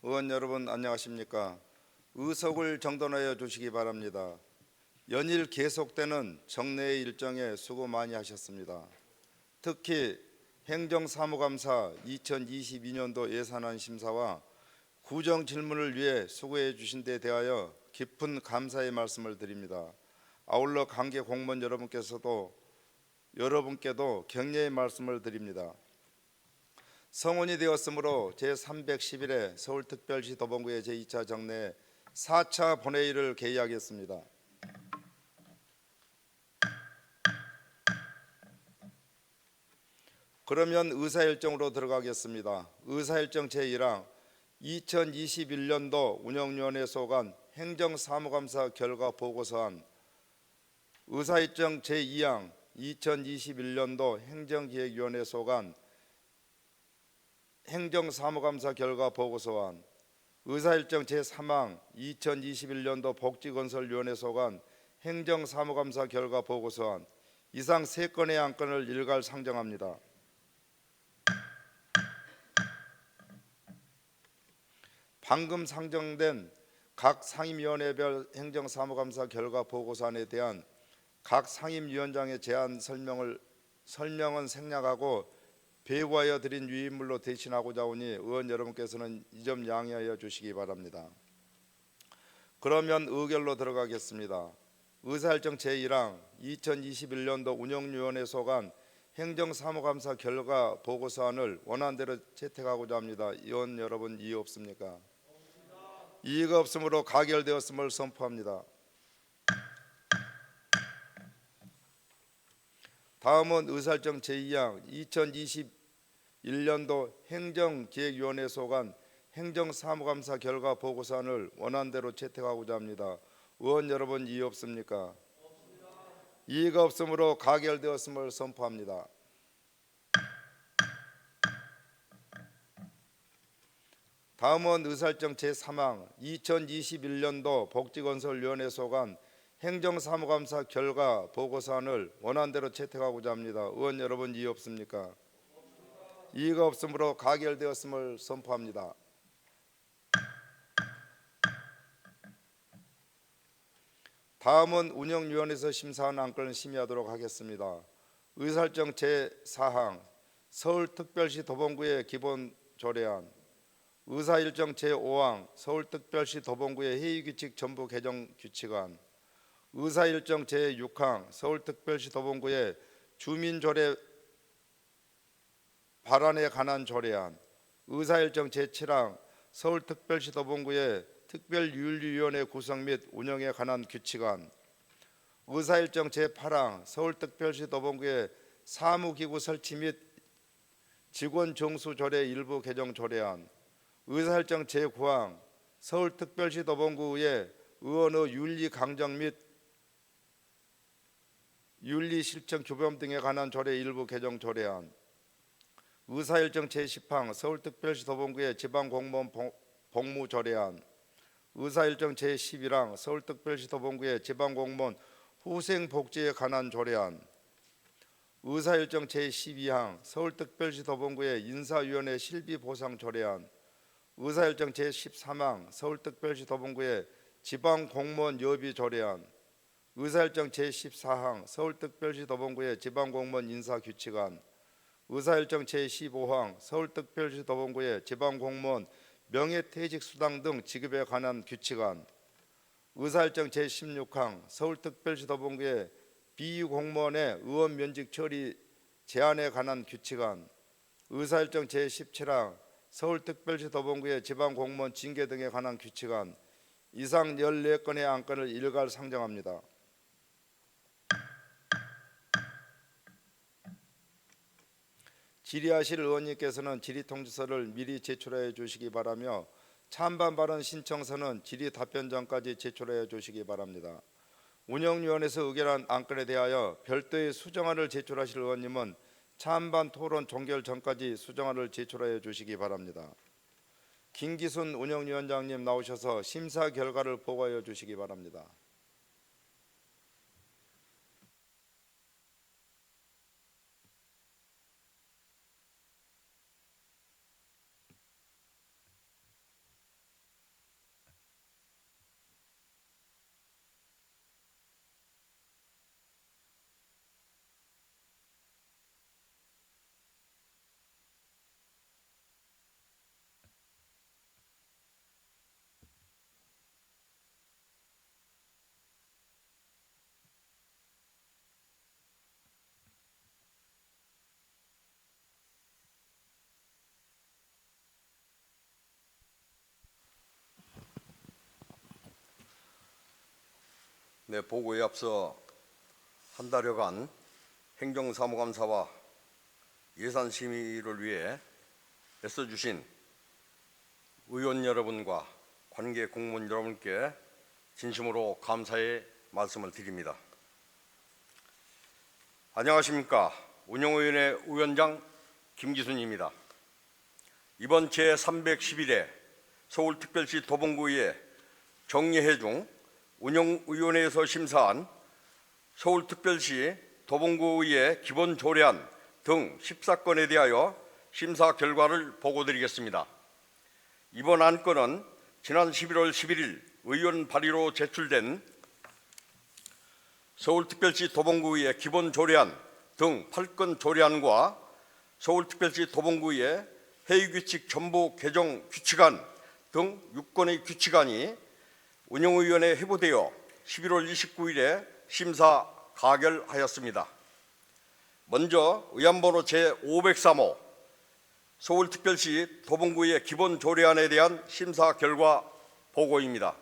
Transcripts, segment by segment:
의원 여러분 안녕하십니까? 의석을 정돈하여 주시기 바랍니다. 연일 계속되는 정례의 일정에 수고 많이 하셨습니다. 특히 행정사무감사 2022년도 예산안 심사와 구정 질문을 위해 수고해 주신 데 대하여 깊은 감사의 말씀을 드립니다. 아울러 관계 공무원 여러분께도 격려의 말씀을 드립니다. 성원이 되었으므로 제311회 서울특별시 도봉구의 제2차 정례 4차 본회의를 개의하겠습니다. 그러면 의사일정으로 들어가겠습니다. 의사일정 제1항 2021년도 운영위원회 소관 행정사무감사 결과 보고서안, 의사일정 제2항 2021년도 행정기획위원회 소관 행정사무감사 결과 보고서안, 의사일정 제3항 2021년도 복지건설위원회 소관 행정사무감사 결과 보고서안, 이상 3건의 안건을 일괄 상정합니다. 방금 상정된 각 상임위원회별 행정사무감사 결과 보고서안에 대한 각 상임위원장의 제안 설명은 생략하고 배부하여 드린 유인물로 대신하고자 하오니 의원 여러분께서는 이 점 양해하여 주시기 바랍니다. 그러면 의결로 들어가겠습니다. 의사일정 제1항 2021년도 운영위원회 소관 행정사무감사 결과 보고서안을 원안대로 채택하고자 합니다. 의원 여러분 이의 없습니까? 이의가 없으므로 가결되었음을 선포합니다. 다음은 의사일정 제2항 2021년도 행정기획위원회 소관 행정사무감사 결과 보고서안을 원안대로 채택하고자 합니다. 의원 여러분 이의 없습니까? 없습니다. 이의가 없으므로 가결되었음을 선포합니다. 다음은 의사일정 제3항 2021년도 복지건설위원회 소관 행정사무감사 결과 보고서안을 원안대로 채택하고자 합니다. 의원 여러분 이의 없습니까? 없습니다. 이의가 없으므로 가결되었음을 선포합니다. 다음은 운영위원회에서 심사한 안건을 심의하도록 하겠습니다. 의사일정 제4항 서울특별시 도봉구의 기본조례안, 의사일정 제5항 서울특별시 도봉구의 회의규칙 전부 개정 규칙안, 의사일정 제6항 서울특별시 도봉구의 주민조례 발안에 관한 조례안, 의사일정 제7항 서울특별시 도봉구의 특별윤리위원회 구성 및 운영에 관한 규칙안, 의사일정 제8항 서울특별시 도봉구의 사무기구 설치 및 직원 정수 조례 일부 개정 조례안, 의사일정 제9항 서울특별시 도봉구의 의원의 윤리 강정 및 윤리 실천 규범 등에 관한 조례 일부 개정 조례안, 의사일정 제10항 서울특별시 도봉구의 지방공무원 복무 조례안, 의사일정 제11항 서울특별시 도봉구의 지방공무원 후생복지에 관한 조례안, 의사일정 제12항 서울특별시 도봉구의 인사위원회 실비보상 조례안, 의사일정 제13항 서울특별시 도봉구의 지방공무원 여비 조례안, 의사일정 제14항 서울특별시 도봉구의 지방공무원 인사규칙안, 의사일정 제15항 서울특별시 도봉구의 지방공무원 명예퇴직수당 등 지급에 관한 규칙안, 의사일정 제16항 서울특별시 도봉구의 비공무원의 의원 면직 처리 제한에 관한 규칙안, 의사일정 제17항 서울특별시 도봉구의 지방공무원 징계 등에 관한 규칙안, 이상 14건의 안건을 일괄 상정합니다. 질의하실 의원님께서는 질의통지서를 미리 제출하여 주시기 바라며 찬반 발언 신청서는 질의 답변 전까지 제출하여 주시기 바랍니다. 운영위원회에서 의결한 안건에 대하여 별도의 수정안을 제출하실 의원님은 찬반 토론 종결 전까지 수정안을 제출하여 주시기 바랍니다. 김기순 운영위원장님 나오셔서 심사 결과를 보고하여 주시기 바랍니다. 네, 보고에 앞서 한 달여간 행정사무감사와 예산심의를 위해 애써주신 의원 여러분과 관계 공무원 여러분께 진심으로 감사의 말씀을 드립니다. 안녕하십니까. 운영위원회 위원장 김기순입니다. 이번 제311회 서울특별시 도봉구의회 정례회 중 운영위원회에서 심사한 서울특별시 도봉구의회 기본조례안 등 14건에 대하여 심사 결과를 보고드리겠습니다. 이번 안건은 지난 11월 11일 의원 발의로 제출된 서울특별시 도봉구의회 기본조례안 등 8건 조례안과 서울특별시 도봉구의회 회의규칙 전부 개정 규칙안 등 6건의 규칙안이 운영위원회에 회부되어 11월 29일에 심사 가결하였습니다. 먼저 의안번호 제503호 서울특별시 도봉구의 기본조례안에 대한 심사 결과 보고입니다.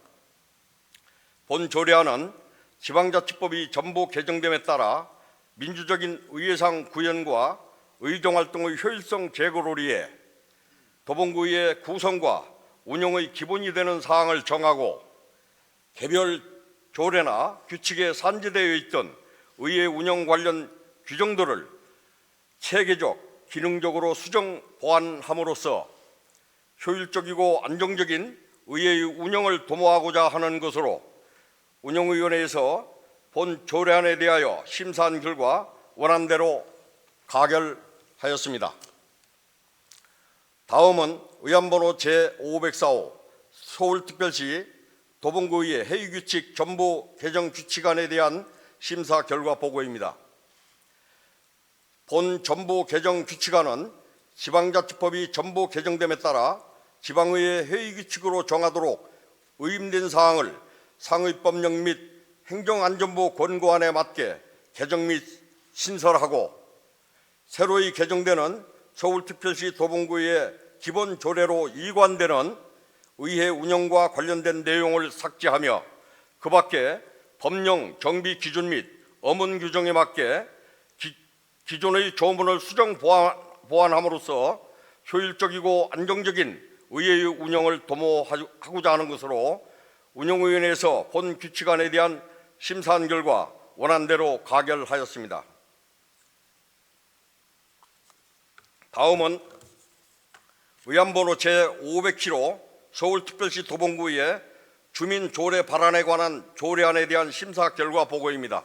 본 조례안은 지방자치법이 전부 개정됨에 따라 민주적인 의회상 구현과 의정활동의 효율성 제고를 위해 도봉구의 구성과 운영의 기본이 되는 사항을 정하고 개별 조례나 규칙에 산재되어 있던 의회 운영 관련 규정들을 체계적, 기능적으로 수정 보완함으로써 효율적이고 안정적인 의회의 운영을 도모하고자 하는 것으로 운영위원회에서 본 조례안에 대하여 심사한 결과 원안대로 가결하였습니다. 다음은 의안번호 제504호 서울특별시 도봉구의회 회의규칙 전부 개정 규칙안에 대한 심사 결과 보고입니다. 본 전부 개정 규칙안은 지방자치법이 전부 개정됨에 따라 지방의회 회의규칙으로 정하도록 의임된 사항을 상의법령 및 행정안전부 권고안에 맞게 개정 및 신설하고 새로이 개정되는 서울특별시 도봉구의 기본조례로 이관되는 의회 운영과 관련된 내용을 삭제하며 그 밖에 법령 정비 기준 및 어문 규정에 맞게 기존의 조문을 수정 보완함으로써 효율적이고 안정적인 의회의 운영을 도모하고자 하는 것으로 운영위원회에서 본 규칙안에 대한 심사한 결과 원안대로 가결하였습니다. 다음은 의안번호 제507호 서울특별시 도봉구의 주민조례 발안에 관한 조례안에 대한 심사 결과 보고입니다.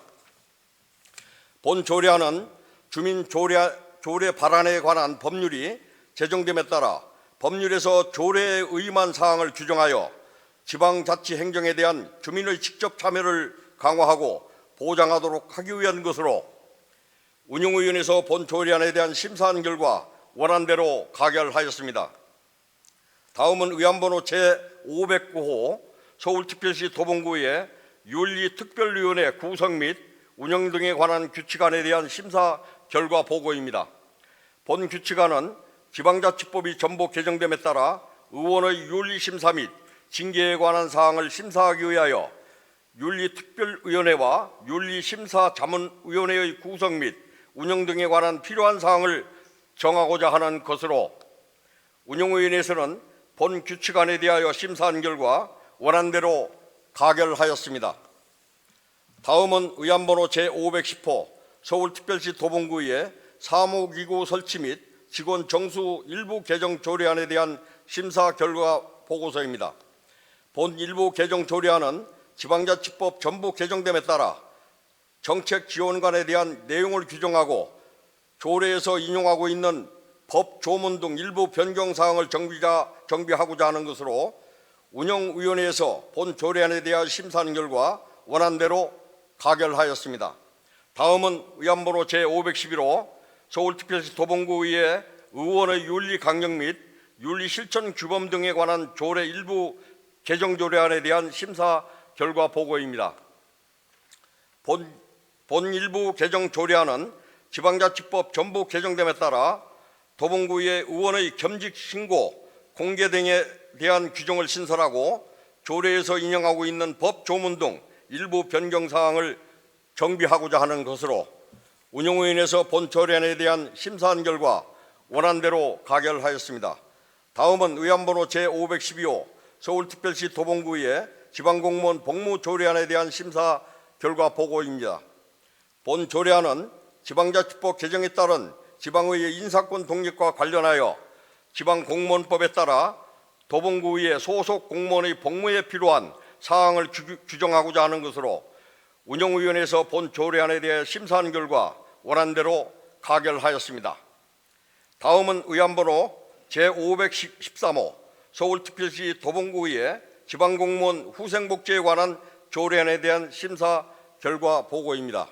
본 조례안은 주민조례 발안에 관한 법률이 제정됨에 따라 법률에서 조례에 의임한 사항을 규정하여 지방자치 행정에 대한 주민의 직접 참여를 강화하고 보장하도록 하기 위한 것으로 운영위원회에서 본 조례안에 대한 심사한 결과 원안대로 가결하였습니다. 다음은 의안번호 제509호 서울특별시 도봉구의 윤리특별위원회 구성 및 운영 등에 관한 규칙안에 대한 심사 결과 보고입니다. 본 규칙안은 지방자치법이 전부 개정됨에 따라 의원의 윤리심사 및 징계에 관한 사항을 심사하기 위하여 윤리특별위원회와 윤리심사자문위원회의 구성 및 운영 등에 관한 필요한 사항을 정하고자 하는 것으로 운영위원회에서는 본 규칙안에 대하여 심사한 결과 원안대로 가결하였습니다. 다음은 의안번호 제510호 서울특별시 도봉구의 사무기구 설치 및 직원 정수 일부 개정 조례안에 대한 심사 결과 보고서입니다. 본 일부 개정 조례안은 지방자치법 전부 개정됨에 따라 정책 지원관에 대한 내용을 규정하고 조례에서 인용하고 있는 법 조문 등 일부 변경 사항을 정비하고자 하는 것으로 운영위원회에서 본 조례안에 대한 심사하는 결과 원안대로 가결하였습니다. 다음은 의안번호 제511호 서울특별시 도봉구의회 의원의 윤리 강령 및 윤리 실천 규범 등에 관한 조례 일부 개정 조례안에 대한 심사 결과 보고입니다. 본 일부 개정 조례안은 지방자치법 전부 개정됨에 따라 도봉구의 의원의 겸직 신고, 공개 등에 대한 규정을 신설하고 조례에서 인용하고 있는 법 조문 등 일부 변경 사항을 정비하고자 하는 것으로 운영위원회에서 본 조례안에 대한 심사한 결과 원안대로 가결하였습니다. 다음은 의안번호 제512호 서울특별시 도봉구의 지방공무원 복무조례안에 대한 심사 결과 보고입니다. 본 조례안은 지방자치법 개정에 따른 지방의회 인사권 독립과 관련하여 지방공무원법에 따라 도봉구의 소속 공무원의 복무에 필요한 사항을 규정하고자 하는 것으로 운영위원회에서 본 조례안에 대해 심사한 결과 원안대로 가결하였습니다. 다음은 의안번호 제513호 서울특별시 도봉구의 지방공무원 후생복지에 관한 조례안에 대한 심사 결과 보고입니다.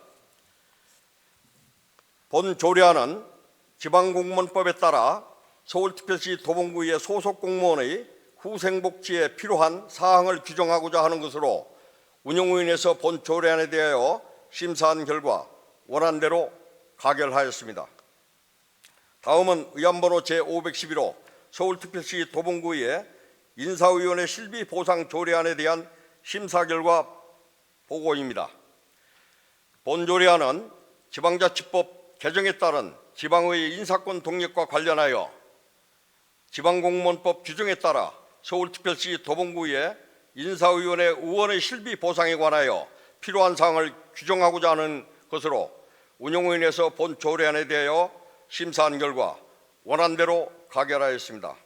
본 조례안은 지방공무원법에 따라 서울특별시 도봉구의 소속 공무원의 후생복지에 필요한 사항을 규정하고자 하는 것으로 운영위원회에서 본 조례안에 대하여 심사한 결과 원안대로 가결하였습니다. 다음은 의안번호 제511호 서울특별시 도봉구의 인사위원회 실비 보상 조례안에 대한 심사 결과 보고입니다. 본 조례안은 지방자치법 개정에 따른 지방의 인사권 독립과 관련하여 지방공무원법 규정에 따라 서울특별시 도봉구의 인사위원회 의원의 실비 보상에 관하여 필요한 사항을 규정하고자 하는 것으로 운영위원회에서 본 조례안에 대하여 심사한 결과 원안대로 가결하였습니다.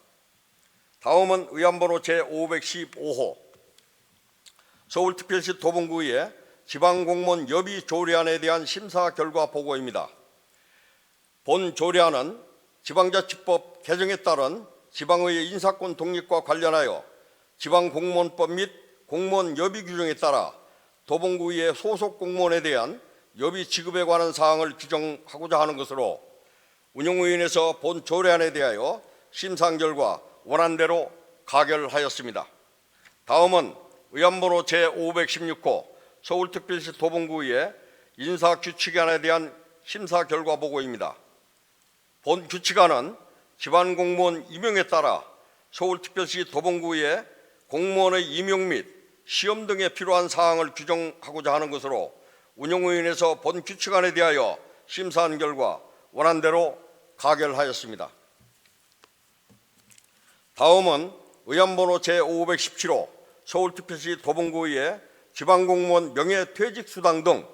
다음은 의안번호 제515호 서울특별시 도봉구의 지방공무원 여비 조례안에 대한 심사 결과 보고입니다. 본 조례안은 지방자치법 개정에 따른 지방의 인사권 독립과 관련하여 지방공무원법 및 공무원 여비 규정에 따라 도봉구의 소속 공무원에 대한 여비 지급에 관한 사항을 규정하고자 하는 것으로 운영위원회에서 본 조례안에 대하여 심사한 결과 원안대로 가결하였습니다. 다음은 의안번호 제516호 서울특별시 도봉구의 인사규칙안에 대한 심사 결과 보고입니다. 본 규칙안은 지방공무원 임용에 따라 서울특별시 도봉구의 공무원의 임용 및 시험 등에 필요한 사항을 규정하고자 하는 것으로 운영위원회에서 본 규칙안에 대하여 심사한 결과 원안대로 가결하였습니다. 다음은 의안번호 제517호 서울특별시 도봉구의 지방공무원 명예퇴직수당 등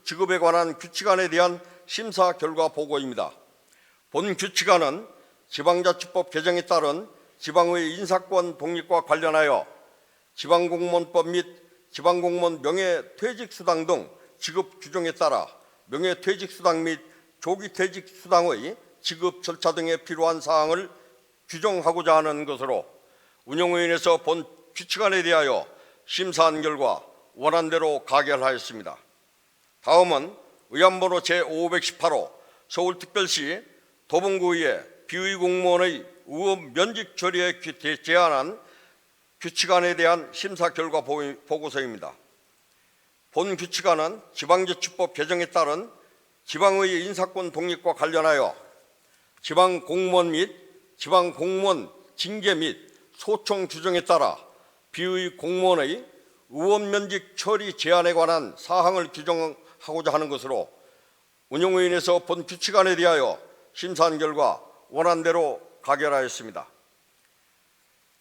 지급에 관한 규칙안에 대한 심사 결과 보고입니다. 본 규칙안은 지방자치법 개정에 따른 지방의 인사권 독립과 관련하여 지방공무원법 및 지방공무원 명예퇴직수당 등 지급 규정에 따라 명예퇴직수당 및 조기퇴직수당의 지급 절차 등에 필요한 사항을 규정하고자 하는 것으로 운영위원회에서 본 규칙안에 대하여 심사한 결과 원안대로 가결하였습니다. 다음은 의안번호 제518호 서울특별시 도봉구의 비의공무원의 의원 면직 처리에 제한한 규칙안에 대한 심사 결과 보고서입니다. 본 규칙안은 지방자치법 개정에 따른 지방의 인사권 독립과 관련하여 지방공무원 및 지방공무원 징계 및 소총 규정에 따라 비의 공무원의 의원 면직 처리 제한에 관한 사항을 규정하고자 하는 것으로 운영위원회에서 본 규칙안에 대하여 심사한 결과 원안대로 가결하였습니다.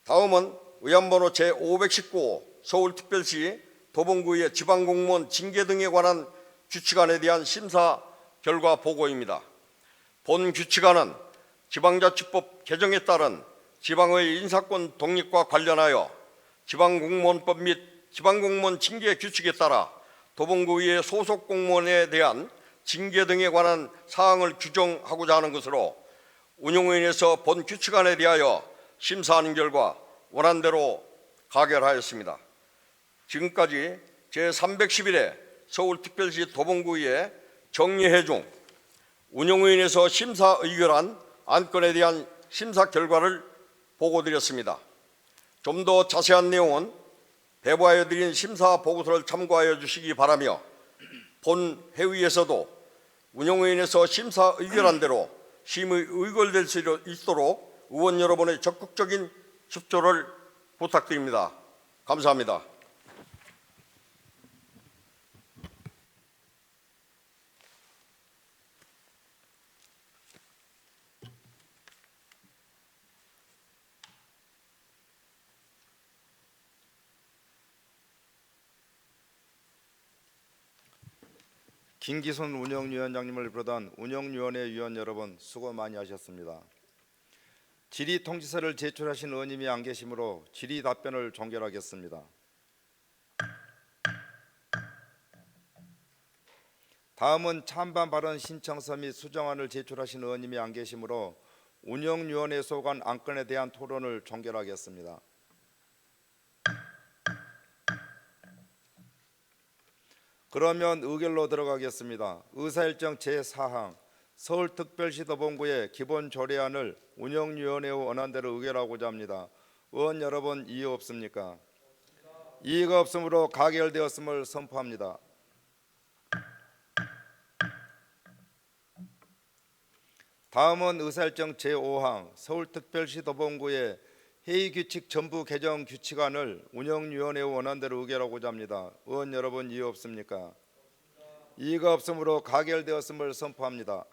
다음은 의안번호 제519호 서울특별시 도봉구의 지방공무원 징계 등에 관한 규칙안에 대한 심사 결과 보고입니다. 본 규칙안은 지방자치법 개정에 따른 지방의 인사권 독립과 관련하여 지방공무원법 및 지방공무원 징계 규칙에 따라 도봉구의 소속 공무원에 대한 징계 등에 관한 사항을 규정하고자 하는 것으로 운영위원회에서 본 규칙안에 대하여 심사하는 결과 원안대로 가결하였습니다. 지금까지 제311회 서울특별시 도봉구의 정리회 중 운영위원회에서 심사 의결한 안건에 대한 심사 결과를 보고드렸습니다. 좀 더 자세한 내용은 배부하여 드린 심사 보고서를 참고하여 주시기 바라며 본 회의에서도 운영위원회에서 심사 의결한 대로 심의 의결될 수 있도록 의원 여러분의 적극적인 협조를 부탁드립니다. 감사합니다. 김기순 운영위원장님을 비롯한 운영위원회 위원 여러분 수고 많이 하셨습니다. 질의통지서를 제출하신 의원님이 안 계시므로 질의 답변을 종결하겠습니다. 다음은 찬반 발언 신청서 및 수정안을 제출하신 의원님이 안 계시므로 운영위원회 소관 안건에 대한 토론을 종결하겠습니다. 그러면 의결로 들어가겠습니다. 의사일정 제4항 서울특별시 도봉구의 기본조례안을 운영위원회 원안대로 의결하고자 합니다. 의원 여러분 이의 없습니까? 이의가 없으므로 가결되었음을 선포합니다. 다음은 의사일정 제5항 서울특별시 도봉구의 회의규칙 전부 개정 규칙안을 운영위원회 원안대로 의결하고자 합니다. 의원 여러분 이의 없습니까? 이의가 없으므로 가결되었음을 선포합니다.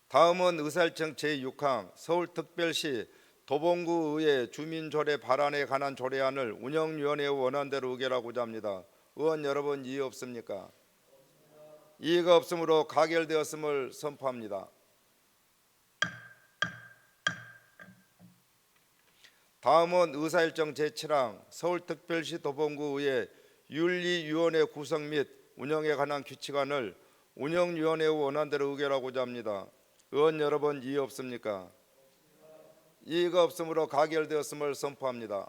다음은 의사일정 제6항 서울특별시 도봉구의회 주민조례 발안에 관한 조례안을 운영위원회 원안대로 의결하고자 합니다. 의원 여러분 이의 없습니까? 이의가 없으므로 가결되었음을 선포합니다. 다음은 의사일정 제7항 서울특별시 도봉구의회 윤리위원회 구성 및 운영에 관한 규칙안을 운영위원회 원안대로 의결하고자 합니다. 의원 여러분 이의 없습니까? 이의가 없으므로 가결되었음을 선포합니다.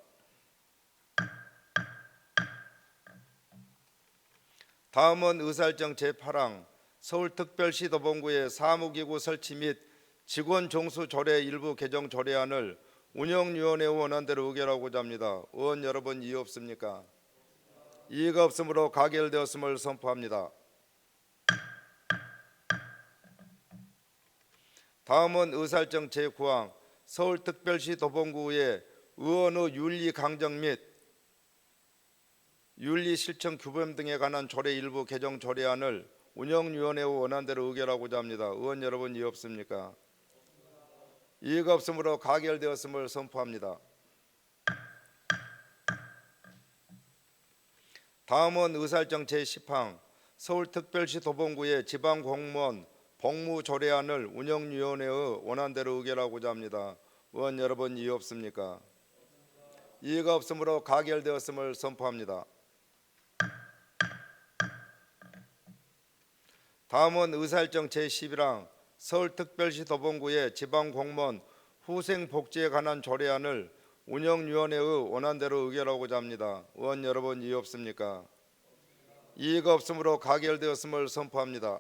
다음은 의사일정 제8항 서울특별시 도봉구의 사무기구 설치 및 직원 종수 조례 일부 개정 조례안을 운영위원회 원안대로 의결하고자 합니다. 의원 여러분 이의 없습니까? 이의가 없으므로 가결되었음을 선포합니다. 다음은 의사일정 제9항 서울특별시 도봉구의 의원의 윤리 강정 및 윤리 실천 규범 등에 관한 조례 일부 개정 조례안을 운영위원회 원안대로 의결하고자 합니다. 의원 여러분 이의 없습니까? 이의가 없으므로 가결되었음을 선포합니다. 다음은 의사일정 제10항 서울특별시 도봉구의 지방공무원 복무조례안을 운영위원회의 원안대로 의결하고자 합니다. 의원 여러분 이의 없습니까? 이의가 없으므로 가결되었음을 선포합니다. 다음은 의사일정 제11항 서울특별시 도봉구의 지방공무원 후생복지에 관한 조례안을 운영위원회의 원안대로 의결하고자 합니다. 의원 여러분 이의 없습니까? 이의가 없으므로 가결되었음을 선포합니다.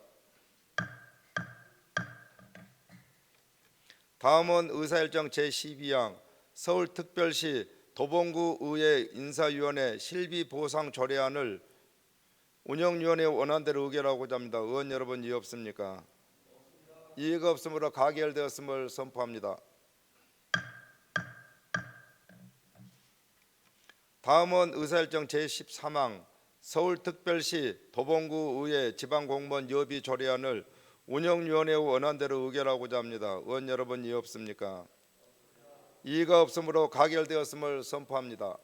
다음은 의사일정 제12항 서울특별시 도봉구의회 인사위원회 실비보상 조례안을 운영위원회 원안대로 의결하고자 합니다. 의원 여러분 이의 없습니까? 이의가 없으므로 가결되었음을 선포합니다. 다음은 의사일정 제13항 서울특별시 도봉구의회 지방공무원 여비 조례안을 운영위원회 원안대로 의결하고자 합니다. 의원 여러분 이의 없습니까? 이의가 없으므로 가결되었음을 선포합니다.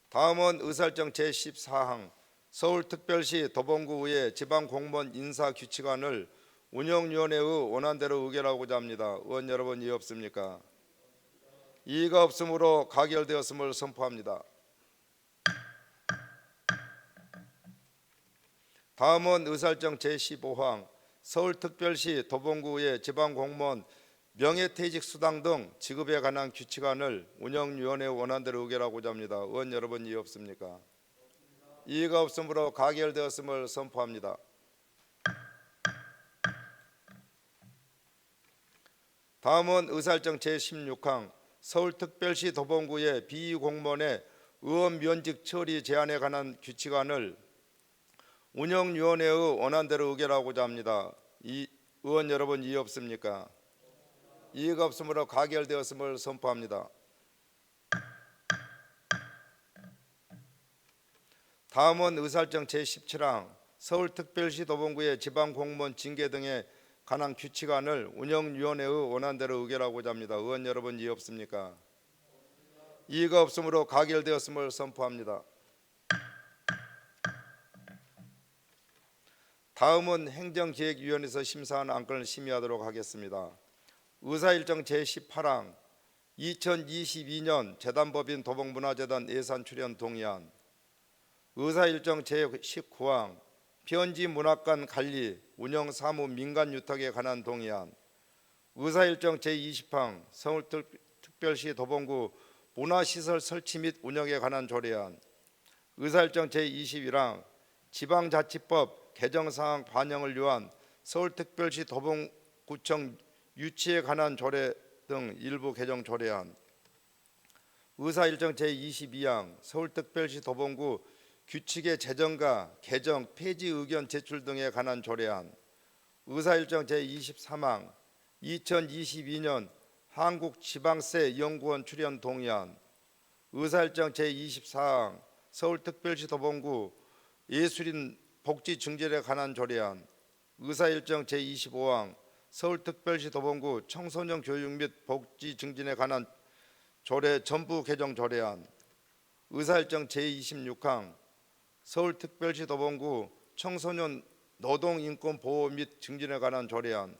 다음은 의사일정 제14항 서울특별시 도봉구의회 지방공무원 인사규칙안을 운영위원회의 원안대로 의결하고자 합니다. 의원 여러분 이의 없습니까? 이의가 없으므로 가결되었음을 선포합니다. 다음은 의사일정 제15항 서울특별시 도봉구의회 지방공무원 명예퇴직 수당 등 지급에 관한 규칙안을 운영위원회 원안대로 의결하고자 합니다. 의원 여러분 이의 없습니까? 이의가 없으므로 가결되었음을 선포합니다. 다음은 의사일정 제16항 서울특별시 도봉구의 비공무원의 의원 면직 처리 제한에 관한 규칙안을 운영위원회의 원안대로 의결하고자 합니다. 의원 여러분 이의 없습니까? 이의가 없으므로 가결되었음을 선포합니다. 다음은 의사일정 제17항 서울특별시 도봉구의 지방공무원 징계 등에 관한 규칙안을 운영위원회의 원안대로 의결하고자 합니다. 의원 여러분 이의 없습니까? 이의가 없으므로 가결되었음을 선포합니다. 다음은 행정기획위원회에서 심사한 안건을 심의하도록 하겠습니다. 의사일정 제18항 2022년 재단법인 도봉문화재단 예산 출연 동의안, 의사일정 제19항 편지문학관 관리 운영 사무 민간유탁에 관한 동의안, 의사일정 제20항 서울특별시 도봉구 문화시설 설치 및 운영에 관한 조례안, 의사일정 제21항 지방자치법 개정사항 반영을 요한 서울특별시 도봉구청 유치에 관한 조례 등 일부 개정 조례안, 의사일정 제22항 서울특별시 도봉구 규칙의 제정과 개정, 폐지 의견 제출 등에 관한 조례안, 의사일정 제23항 2022년 한국지방세 연구원 출연 동의안, 의사일정 제24항 서울특별시 도봉구 예술인 복지 증진에 관한 조례안, 의사일정 제25항 서울특별시 도봉구 청소년 교육 및 복지 증진에 관한 조례 전부 개정 조례안, 의사일정 제26항 서울특별시 도봉구 청소년 노동인권 보호 및 증진에 관한 조례안,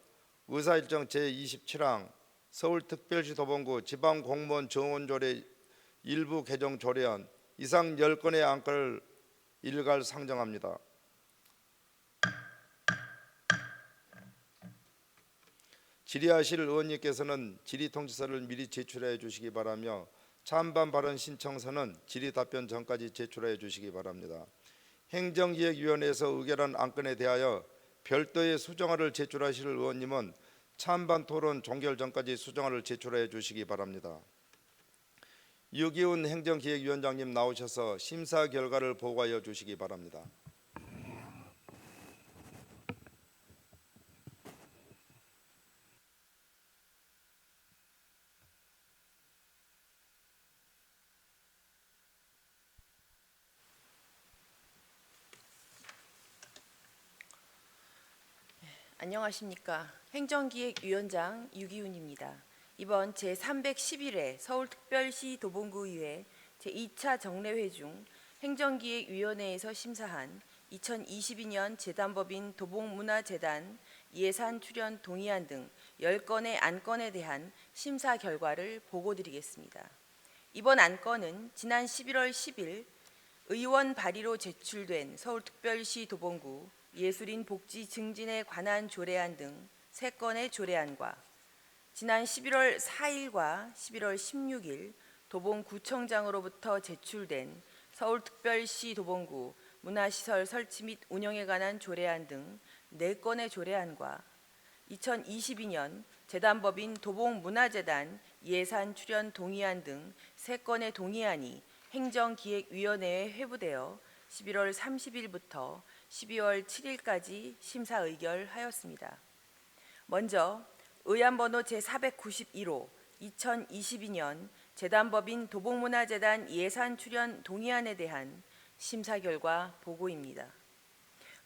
의사일정 제27항 서울특별시 도봉구 지방공무원 정원조례 일부 개정 조례안 이상 10건의 안건을 일괄 상정합니다. 질의하실 의원님께서는 질의통지서를 미리 제출해 주시기 바라며 찬반 발언 신청서는 질의답변 전까지 제출해 주시기 바랍니다. 행정기획위원회에서 의결한 안건에 대하여 별도의 수정안을 제출하실 의원님은 찬반 토론 종결 전까지 수정안을 제출해 주시기 바랍니다. 유기훈 행정기획위원장님 나오셔서 심사 결과를 보고하여 주시기 바랍니다. 안녕하십니까. 행정기획위원장 유기훈입니다. 이번 제311회 서울특별시 도봉구의회 제2차 정례회 중 행정기획위원회에서 심사한 2022년 재단법인 도봉문화재단 예산 출연 동의안 등 10건의 안건에 대한 심사 결과를 보고드리겠습니다. 이번 안건은 지난 11월 10일 의원 발의로 제출된 서울특별시 도봉구 예술인 복지 증진에 관한 조례안 등 3건의 조례안과 지난 11월 4일과 11월 16일 도봉구청장으로부터 제출된 서울특별시 도봉구 문화시설 설치 및 운영에 관한 조례안 등 4건의 조례안과 2022년 재단법인 도봉문화재단 예산 출연 동의안 등 3건의 동의안이 행정기획위원회에 회부되어 11월 30일부터 12월 7일까지 심사 의결하였습니다. 먼저 의안번호 제492호 2022년 재단법인 도봉문화재단 예산 출연 동의안에 대한 심사 결과 보고입니다.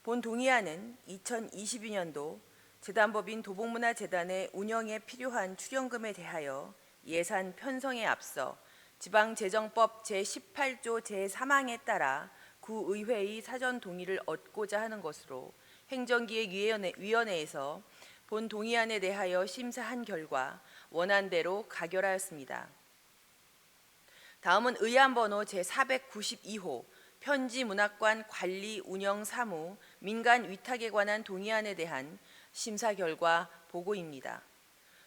본 동의안은 2022년도 재단법인 도봉문화재단의 운영에 필요한 출연금에 대하여 예산 편성에 앞서 지방재정법 제18조 제3항에 따라 구의회의 사전 동의를 얻고자 하는 것으로 행정기획위원회에서 본 동의안에 대하여 심사한 결과 원안대로 가결하였습니다. 다음은 의안번호 제492호 편지문학관 관리 운영 사무 민간 위탁에 관한 동의안에 대한 심사 결과 보고입니다.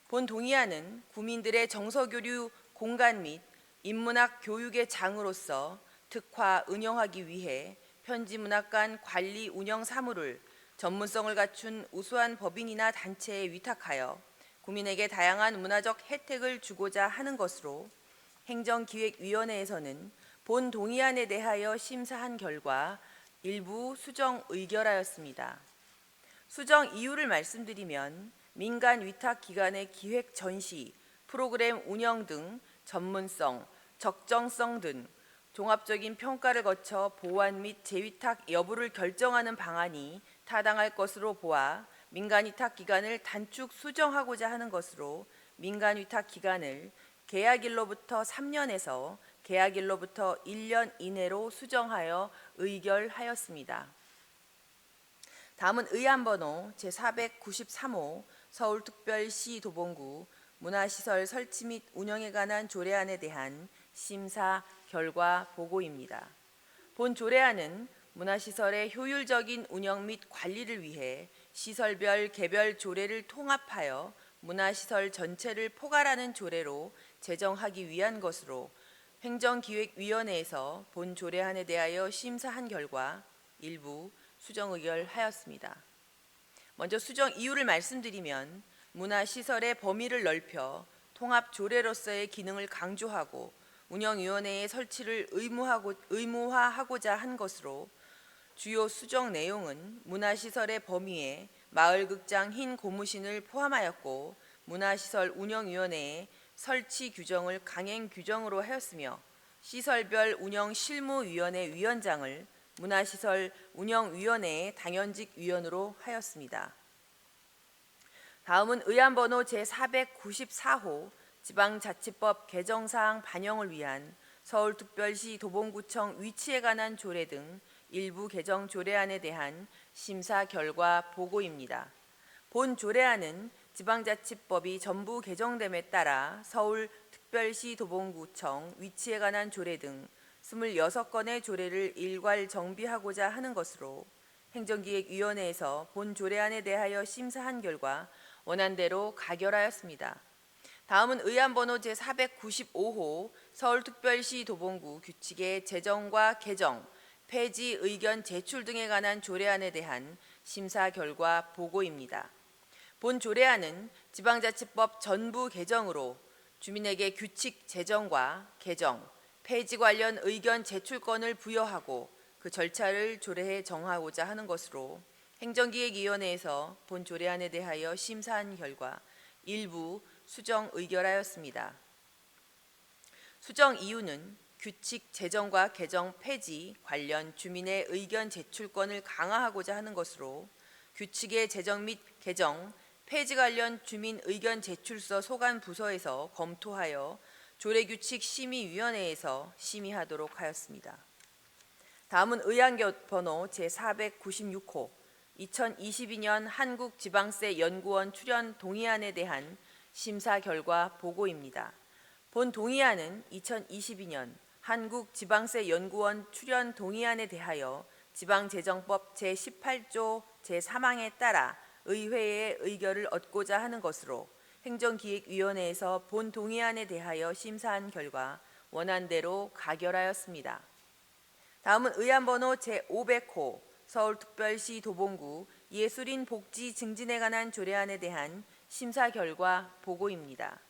본 동의안은 구민들의 정서교류 공간 및 인문학 교육의 장으로서 특화 운영하기 위해 편지문학관 관리 운영 사무를 전문성을 갖춘 우수한 법인이나 단체에 위탁하여 구민에게 다양한 문화적 혜택을 주고자 하는 것으로 행정기획위원회에서는 본 동의안에 대하여 심사한 결과 일부 수정 의결하였습니다. 수정 이유를 말씀드리면 민간 위탁 기관의 기획 전시, 프로그램 운영 등 전문성, 적정성 등 종합적인 평가를 거쳐 보완 및 재위탁 여부를 결정하는 방안이 타당할 것으로 보아 민간위탁 기간을 단축 수정하고자 하는 것으로 민간위탁 기간을 계약일로부터 3년에서 계약일로부터 1년 이내로 수정하여 의결하였습니다. 다음은 의안번호 제493호 서울특별시 도봉구 문화시설 설치 및 운영에 관한 조례안에 대한 심사 결과 보고입니다. 본 조례안은 문화시설의 효율적인 운영 및 관리를 위해 시설별 개별 조례를 통합하여 문화시설 전체를 포괄하는 조례로 제정하기 위한 것으로 행정기획위원회에서 본 조례안에 대하여 심사한 결과 일부 수정 의결하였습니다. 먼저 수정 이유를 말씀드리면 문화시설의 범위를 넓혀 통합 조례로서의 기능을 강조하고 운영위원회의 설치를 의무화하고자 한 것으로 주요 수정 내용은 문화시설의 범위에 마을극장 흰 고무신을 포함하였고 문화시설 운영위원회의 설치 규정을 강행 규정으로 하였으며 시설별 운영실무위원회 위원장을 문화시설 운영위원회의 당연직 위원으로 하였습니다. 다음은 의안번호 제494호 지방자치법 개정사항 반영을 위한 서울특별시 도봉구청 위치에 관한 조례 등 일부 개정 조례안에 대한 심사 결과 보고입니다. 본 조례안은 지방자치법이 전부 개정됨에 따라 서울특별시 도봉구청 위치에 관한 조례 등 26건의 조례를 일괄 정비하고자 하는 것으로 행정기획위원회에서 본 조례안에 대하여 심사한 결과 원안대로 가결하였습니다. 다음은 의안번호 제495호 서울특별시 도봉구 규칙의 제정과 개정, 폐지 의견 제출 등에 관한 조례안에 대한 심사 결과 보고입니다. 본 조례안은 지방자치법 전부 개정으로 주민에게 규칙 제정과 개정, 폐지 관련 의견 제출권을 부여하고 그 절차를 조례에 정하고자 하는 것으로 행정기획위원회에서 본 조례안에 대하여 심사한 결과 일부 수정 의결하였습니다. 수정 이유는 규칙 제정과 개정 폐지 관련 주민의 의견 제출권을 강화하고자 하는 것으로 규칙의 제정 및 개정, 폐지 관련 주민 의견 제출서 소관 부서에서 검토하여 조례규칙 심의위원회에서 심의하도록 하였습니다. 다음은 의안번호 제496호 2022년 한국지방세연구원 출연 동의안에 대한 심사 결과 보고입니다. 본 동의안은 2022년 한국지방세연구원 출연 동의안에 대하여 지방재정법 제18조 제3항에 따라 의회의 의결을 얻고자 하는 것으로 행정기획위원회에서 본 동의안에 대하여 심사한 결과 원안대로 가결하였습니다. 다음은 의안번호 제500호 서울특별시 도봉구 예술인 복지 증진에 관한 조례안에 대한 심사 결과 보고입니다.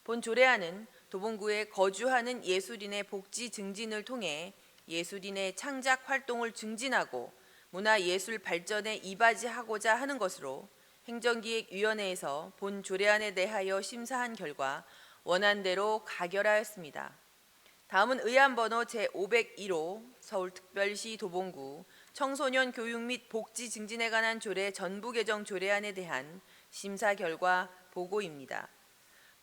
본 조례안은 도봉구에 거주하는 예술인의 복지 증진을 통해 예술인의 창작 활동을 증진하고 문화예술 발전에 이바지하고자 하는 것으로 행정기획위원회에서 본 조례안에 대하여 심사한 결과 원안대로 가결하였습니다. 다음은 의안번호 제501호 서울특별시 도봉구 청소년 교육 및 복지 증진에 관한 조례 전부 개정 조례안에 대한 심사 결과 보고입니다.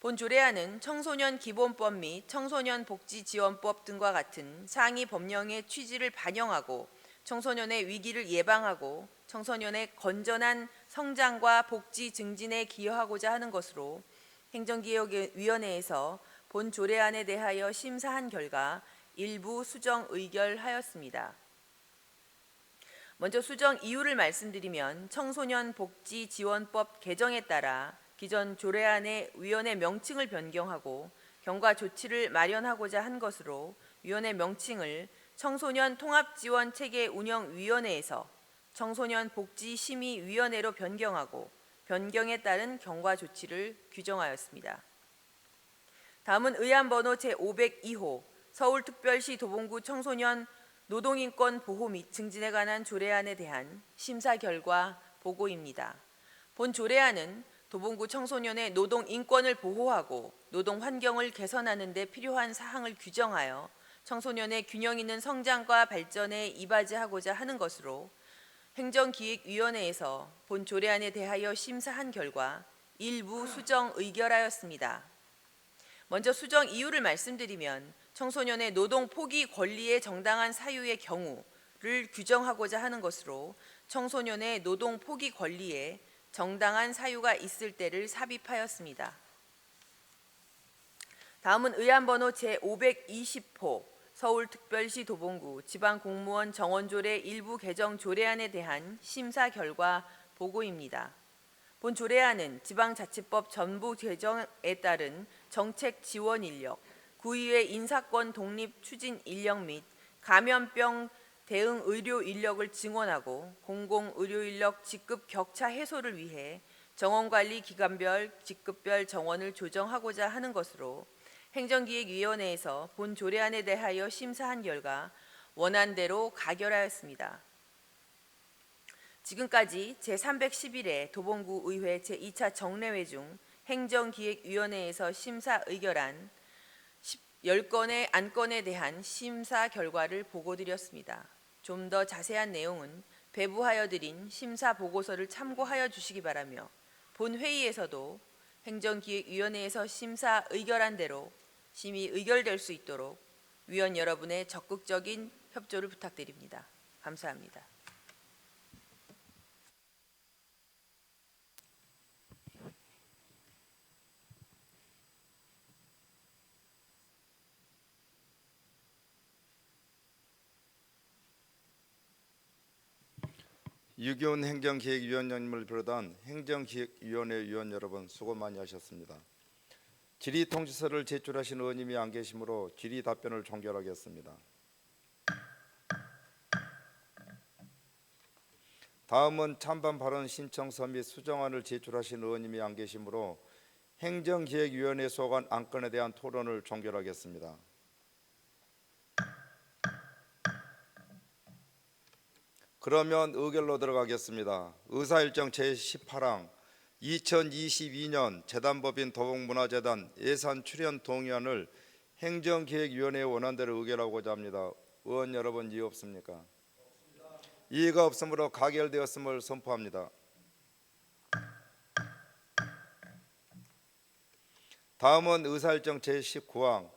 본 조례안은 청소년 기본법 및 청소년 복지 지원법 등과 같은 상위 법령의 취지를 반영하고 청소년의 위기를 예방하고 청소년의 건전한 성장과 복지 증진에 기여하고자 하는 것으로 행정기획위원회에서 본 조례안에 대하여 심사한 결과 일부 수정 의결하였습니다. 먼저 수정 이유를 말씀드리면 청소년 복지 지원법 개정에 따라 기존 조례안의 위원회 명칭을 변경하고 경과 조치를 마련하고자 한 것으로 위원회 명칭을 청소년 통합지원체계 운영위원회에서 청소년 복지심의위원회로 변경하고 변경에 따른 경과 조치를 규정하였습니다. 다음은 의안번호 제502호 서울특별시 도봉구 청소년 노동인권 보호 및 증진에 관한 조례안에 대한 심사 결과 보고입니다. 본 조례안은 도봉구 청소년의 노동 인권을 보호하고 노동 환경을 개선하는 데 필요한 사항을 규정하여 청소년의 균형 있는 성장과 발전에 이바지하고자 하는 것으로 행정기획위원회에서 본 조례안에 대하여 심사한 결과 일부 수정 의결하였습니다. 먼저 수정 이유를 말씀드리면 청소년의 노동 포기 권리의 정당한 사유의 경우를 규정하고자 하는 것으로 청소년의 노동 포기 권리에 정당한 사유가 있을 때를 삽입하였습니다. 다음은 의안번호 제520호 서울특별시 도봉구 지방공무원 정원조례 일부 개정 조례안에 대한 심사 결과 보고입니다. 본 조례안은 지방자치법 전부 개정에 따른 정책 지원 인력, 구의회 인사권 독립 추진 인력 및 감염병 대응 의료 인력을 증원하고 공공 의료 인력 직급 격차 해소를 위해 정원관리 기관별 직급별 정원을 조정하고자 하는 것으로 행정기획위원회에서 본 조례안에 대하여 심사한 결과 원안대로 가결하였습니다. 지금까지 제311회 도봉구 의회 제2차 정례회 중 행정기획위원회에서 심사 의결한 10건의 안건에 대한 심사 결과를 보고드렸습니다. 좀 더 자세한 내용은 배부하여 드린 심사 보고서를 참고하여 주시기 바라며 본 회의에서도 행정기획위원회에서 심사 의결한 대로 심의 의결될 수 있도록 위원 여러분의 적극적인 협조를 부탁드립니다. 감사합니다. 유기훈 행정기획위원장님을 비롯한 행정기획위원회 위원 여러분 수고 많이 하셨습니다. 질의통지서를 제출하신 의원님이 안 계시므로 질의 답변을 종결하겠습니다. 다음은 찬반 발언 신청서 및 수정안을 제출하신 의원님이 안 계시므로 행정기획위원회 소관 안건에 대한 토론을 종결하겠습니다. 그러면 의결로 들어가겠습니다. 의사일정 제18항 2022년 재단법인 도봉문화재단 예산 출연 동의안을 행정기획위원회 원안대로 의결하고자 합니다. 의원 여러분 이의 없습니까? 이의가 없으므로 가결되었음을 선포합니다. 다음은 의사일정 제19항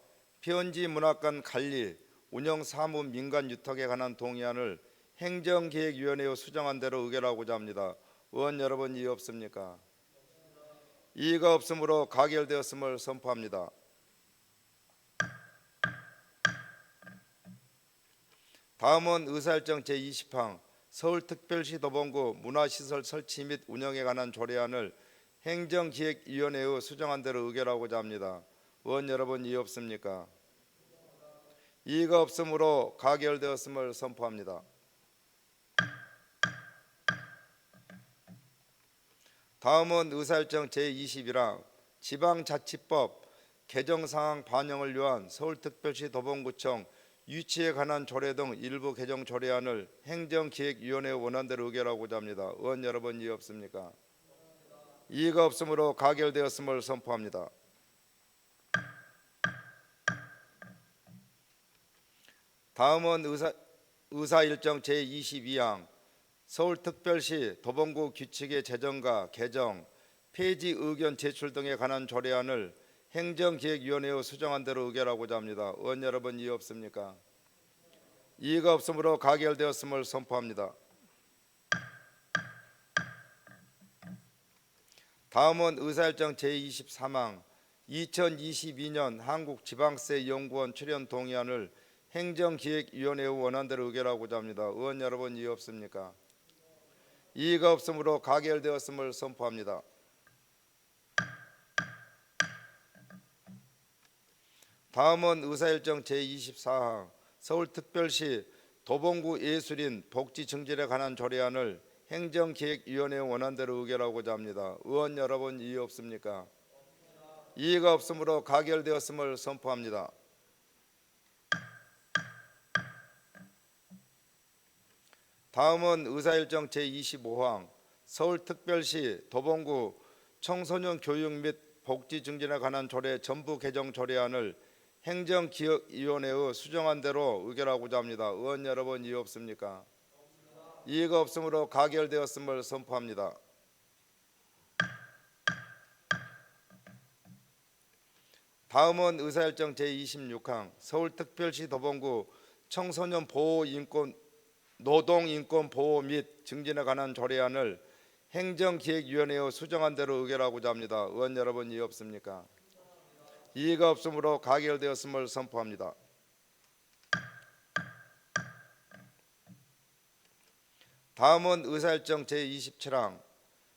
표현지 문학관 관리 운영 사무 민간 유탁에 관한 동의안을 행정기획위원회의 수정한 대로 의결하고자 합니다. 의원 여러분 이의 없습니까? 이의가 없으므로 가결되었음을 선포합니다. 다음은 의사일정 제20항 서울특별시 도봉구 문화시설 설치 및 운영에 관한 조례안을 행정기획위원회의 수정한 대로 의결하고자 합니다. 의원 여러분 이의 없습니까? 이의가 없으므로 가결되었음을 선포합니다. 다음은 의사일정 제21항 지방자치법 개정사항 반영을 위한 서울특별시 도봉구청 유치에 관한 조례 등 일부 개정 조례안을 행정기획위원회 원안대로 의결하고자 합니다. 의원 여러분 이의 없습니까? 이의가 없으므로 가결되었음을 선포합니다. 다음은 의사일정 제22항 서울특별시 도봉구 규칙의 제정과 개정, 폐지 의견 제출 등에 관한 조례안을 행정기획위원회의 수정한 대로 의결하고자 합니다. 의원 여러분 이의 없습니까? 이의가 없으므로 가결되었음을 선포합니다. 다음은 의사일정 제23항 2022년 한국지방세연구원 출연 동의안을 행정기획위원회의 원안대로 의결하고자 합니다. 의원 여러분 이의 없습니까? 이의가 없으므로 가결되었음을 선포합니다. 다음은 의사일정 제24항 서울특별시 도봉구 예술인 복지 증진에 관한 조례안을 행정기획위원회 원안대로 의결하고자 합니다. 의원 여러분 이의 없습니까? 이의가 없으므로 가결되었음을 선포합니다. 다음은 의사일정 제25항 서울특별시 도봉구 청소년 교육 및 복지 증진에 관한 조례 전부 개정 조례안을 행정기획위원회의 수정한 대로 의결하고자 합니다. 의원 여러분 이의 없습니까? 이의가 없으므로 가결되었음을 선포합니다. 다음은 의사일정 제26항 서울특별시 도봉구 청소년 보호인권 노동인권 보호 및 증진에 관한 조례안을 행정기획위원회의 수정한 대로 의결하고자 합니다. 의원 여러분 이의 없습니까? 이의가 없으므로 가결되었음을 선포합니다. 다음은 의사일정 제27항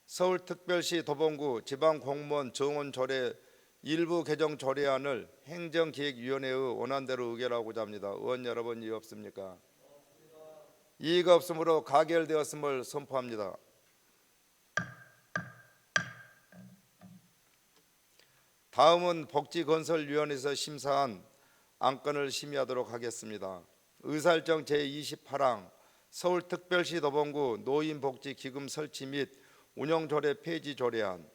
서울특별시 도봉구 지방공무원 정원조례 일부 개정 조례안을 행정기획위원회의 원안대로 의결하고자 합니다. 의원 여러분 이의 없습니까? 이의가 없으므로 가결되었음을 선포합니다. 다음은 복지건설위원회에서 심사한 안건을 심의하도록 하겠습니다. 의사일정 제28항 서울특별시 도봉구 노인복지기금 설치 및 운영조례 폐지 조례안,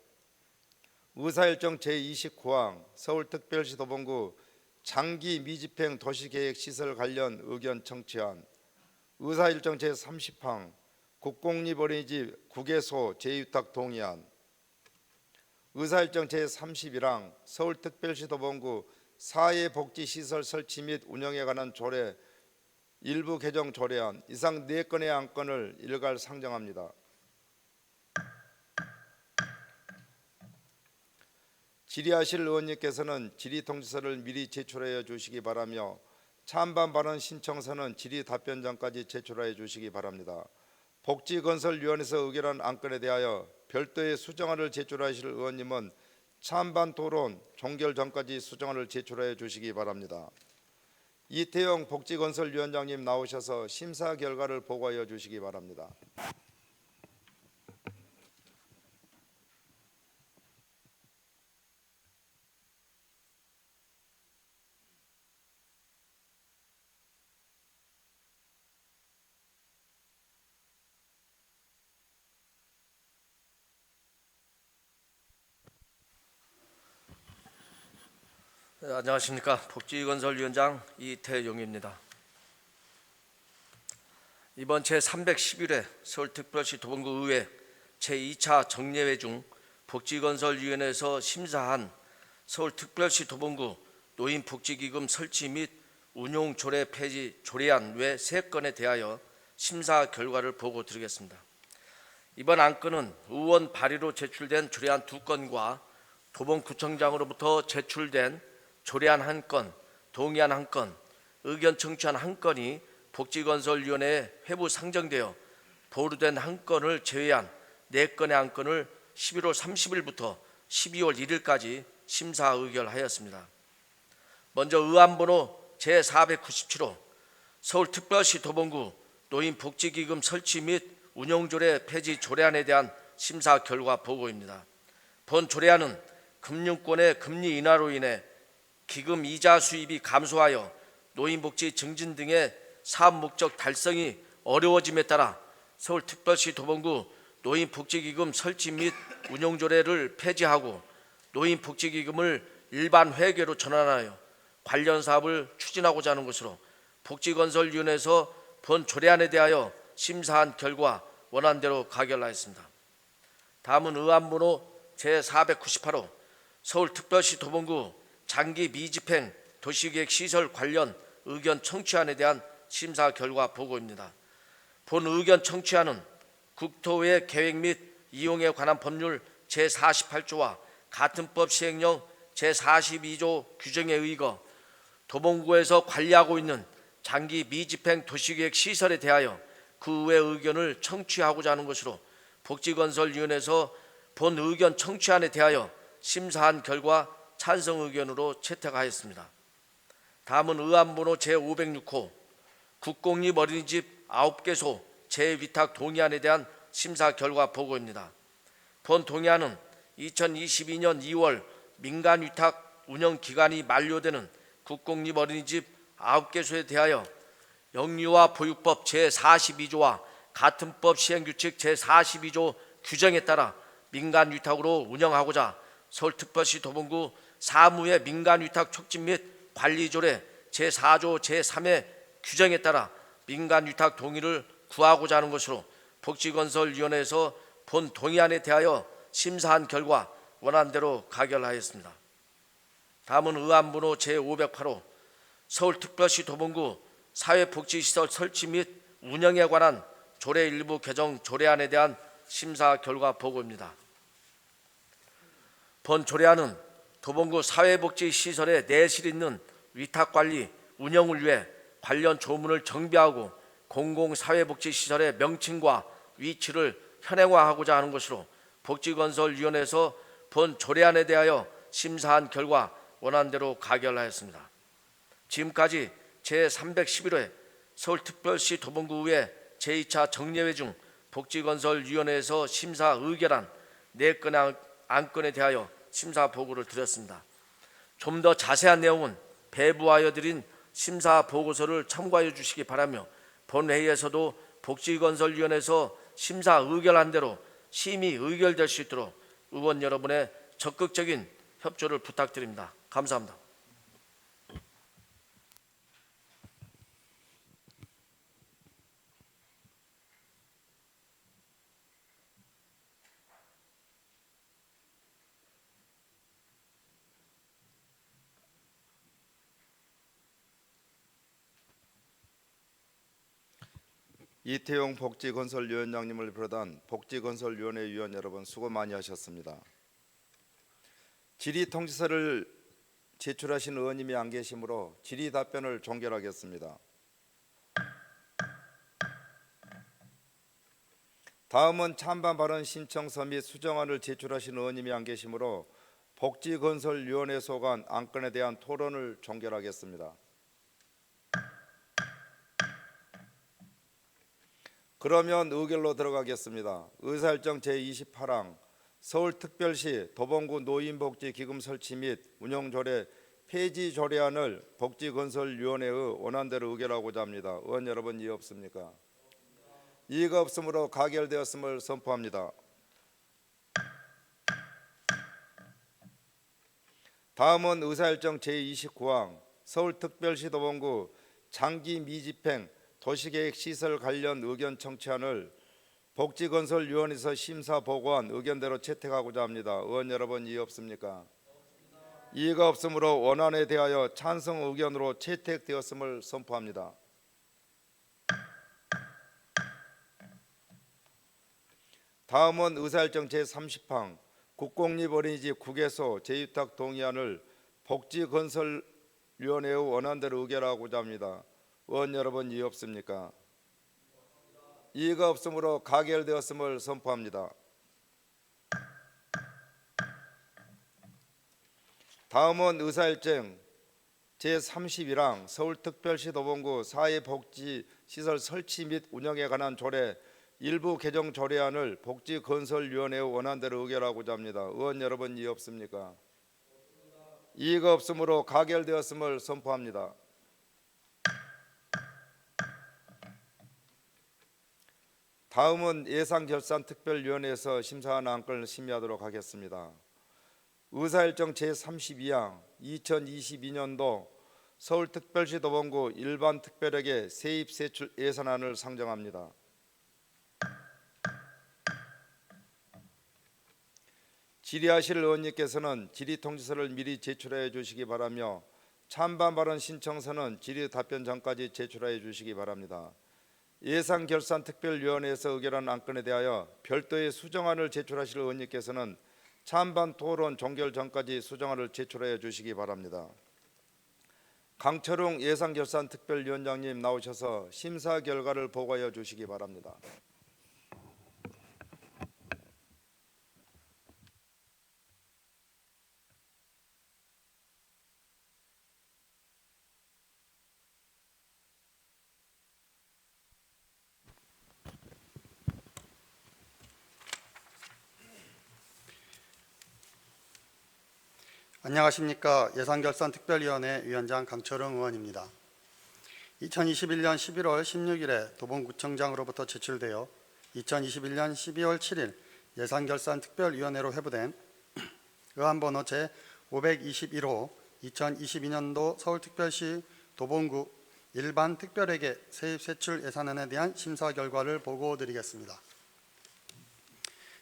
의사일정 제29항 서울특별시 도봉구 장기 미집행 도시계획 시설 관련 의견 청취안, 의사일정 제30항 국공립 어린이집 국외소 재위탁 동의안, 의사일정 제31항 서울특별시 도봉구 사회복지시설 설치 및 운영에 관한 조례 일부 개정 조례안, 이상 4건의 안건을 일괄 상정합니다. 질의하실 의원님께서는 질의통지서를 미리 제출하여 주시기 바라며 찬반 발언 신청서는 질의 답변 전까지 제출하여 주시기 바랍니다. 복지건설위원회에서 의결한 안건에 대하여 별도의 수정안을 제출하실 의원님은 찬반 토론 종결 전까지 수정안을 제출하여 주시기 바랍니다. 이태영 복지건설위원장님 나오셔서 심사 결과를 보고하여 주시기 바랍니다. 안녕하십니까. 복지건설위원장 이태용입니다. 이번 제311회 서울특별시 도봉구의회 제2차 정례회 중 복지건설위원회에서 심사한 서울특별시 도봉구 노인복지기금 설치 및 운용조례 폐지 조례안 외 3건에 대하여 심사 결과를 보고 드리겠습니다. 이번 안건은 의원 발의로 제출된 조례안 2건과 도봉구청장으로부터 제출된 조례안 1건, 동의안 1건, 의견 청취안 1건이 복지건설위원회에 회부 상정되어 보류된 1건을 제외한 4건의 안건을 11월 30일부터 12월 1일까지 심사 의결하였습니다. 먼저 의안번호 제497호 서울특별시 도봉구 노인복지기금 설치 및 운용조례 폐지 조례안에 대한 심사 결과 보고입니다. 본 조례안은 금융권의 금리 인하로 인해 기금 이자 수입이 감소하여 노인복지 증진 등의 사업 목적 달성이 어려워짐에 따라 서울특별시 도봉구 노인복지기금 설치 및 운용조례를 폐지하고 노인복지기금을 일반 회계로 전환하여 관련 사업을 추진하고자 하는 것으로 복지건설위원회에서 본 조례안에 대하여 심사한 결과 원안대로 가결하였습니다. 다음은 의안번호 제498호 서울특별시 도봉구 장기 미집행 도시계획 시설 관련 의견 청취안에 대한 심사 결과 보고입니다. 본 의견 청취안은 국토의 계획 및 이용에 관한 법률 제48조와 같은 법 시행령 제42조 규정에 의거 도봉구에서 관리하고 있는 장기 미집행 도시계획 시설에 대하여 그 외 의견을 청취하고자 하는 것으로 복지건설위원회에서 본 의견 청취안에 대하여 심사한 결과 찬성 의견으로 채택하였습니다. 다음은 의안번호 제506호 국공립 어린이집 9개소 재위탁 동의안에 대한 심사 결과 보고입니다. 본 동의안은 2022년 2월 민간위탁 운영기간이 만료되는 국공립 어린이집 9개소에 대하여 영유아 보육법 제42조와 같은 법 시행규칙 제42조 규정에 따라 민간위탁으로 운영하고자 서울특별시 도봉구 사무의 민간위탁 촉진 및 관리조례 제4조 제3의 규정에 따라 민간위탁 동의를 구하고자 하는 것으로 복지건설위원회에서 본 동의안에 대하여 심사한 결과 원안대로 가결하였습니다. 다음은 의안번호 제508호 서울특별시 도봉구 사회복지시설 설치 및 운영에 관한 조례 일부 개정 조례안에 대한 심사 결과 보고입니다. 본 조례안은 도봉구 사회복지시설에 내실 있는 위탁관리, 운영을 위해 관련 조문을 정비하고 공공사회복지시설의 명칭과 위치를 현행화하고자 하는 것으로 복지건설위원회에서 본 조례안에 대하여 심사한 결과 원안대로 가결하였습니다. 지금까지 제311회 서울특별시 도봉구의회 제2차 정례회 중 복지건설위원회에서 심사 의결한 4건의 안건에 대하여 심사 보고를 드렸습니다. 좀 더 자세한 내용은 배부하여 드린 심사 보고서를 참고하여 주시기 바라며 본 회의에서도 복지건설위원회에서 심사 의결한 대로 심의 의결될 수 있도록 의원 여러분의 적극적인 협조를 부탁드립니다. 감사합니다. 이태용 복지건설위원장님을 비롯한 복지건설위원회 위원 여러분 수고 많이 하셨습니다. 질의통지서를 제출하신 의원님이 안 계시므로 질의 답변을 종결하겠습니다. 다음은 찬반 발언 신청서 및 수정안을 제출하신 의원님이 안 계시므로 복지건설위원회 소관 안건에 대한 토론을 종결하겠습니다. 그러면 의결로 들어가겠습니다. 의사일정 제28항 서울특별시 도봉구 노인복지기금 설치 및 운영조례 폐지 조례안을 복지건설위원회의 원안대로 의결하고자 합니다. 의원 여러분 이의 없습니까? 이의가 없으므로 가결되었음을 선포합니다. 다음은 의사일정 제29항 서울특별시 도봉구 장기 미집행 도시계획시설 관련 의견 청취안을 복지건설위원회에서 심사 보고한 의견대로 채택하고자 합니다. 의원 여러분 이의 없습니까? 이의가 없으므로 원안에 대하여 찬성 의견으로 채택되었음을 선포합니다. 다음은 의사일정 제30항 국공립어린이집 국외소 재위탁 동의안을 복지건설위원회의 원안대로 의결하고자 합니다. 의원 여러분 이의 없습니까? 이의가 없으므로 가결되었음을 선포합니다. 다음은 의사일정 제31항 서울특별시 도봉구 사회복지시설 설치 및 운영에 관한 조례 일부 개정 조례안을 복지건설위원회의 원안대로 의결하고자 합니다. 의원 여러분 이의 없습니까? 이의가 없으므로 가결되었음을 선포합니다. 다음은 예산결산특별위원회에서 심사한 안건을 심의하도록 하겠습니다. 의사일정 제32항 2022년도 서울특별시 도봉구 일반특별회계 세입세출 예산안을 상정합니다. 질의하실 의원님께서는 질의통지서를 미리 제출해 주시기 바라며 찬반 발언 신청서는 질의 답변 전까지 제출해 주시기 바랍니다. 예산결산특별위원회에서 의결한 안건에 대하여 별도의 수정안을 제출하실 의원님께서는 찬반 토론 종결 전까지 수정안을 제출해 주시기 바랍니다. 강철웅 예산결산특별위원장님 나오셔서 심사 결과를 보고해 주시기 바랍니다. 안녕하십니까. 예산결산특별위원회 위원장 강철웅 의원입니다. 2021년 11월 16일에 도봉구청장으로부터 제출되어 2021년 12월 7일 예산결산특별위원회로 회부된 의안번호 제521호 2022년도 서울특별시 도봉구 일반특별회계 세입세출 예산안에 대한 심사 결과를 보고드리겠습니다.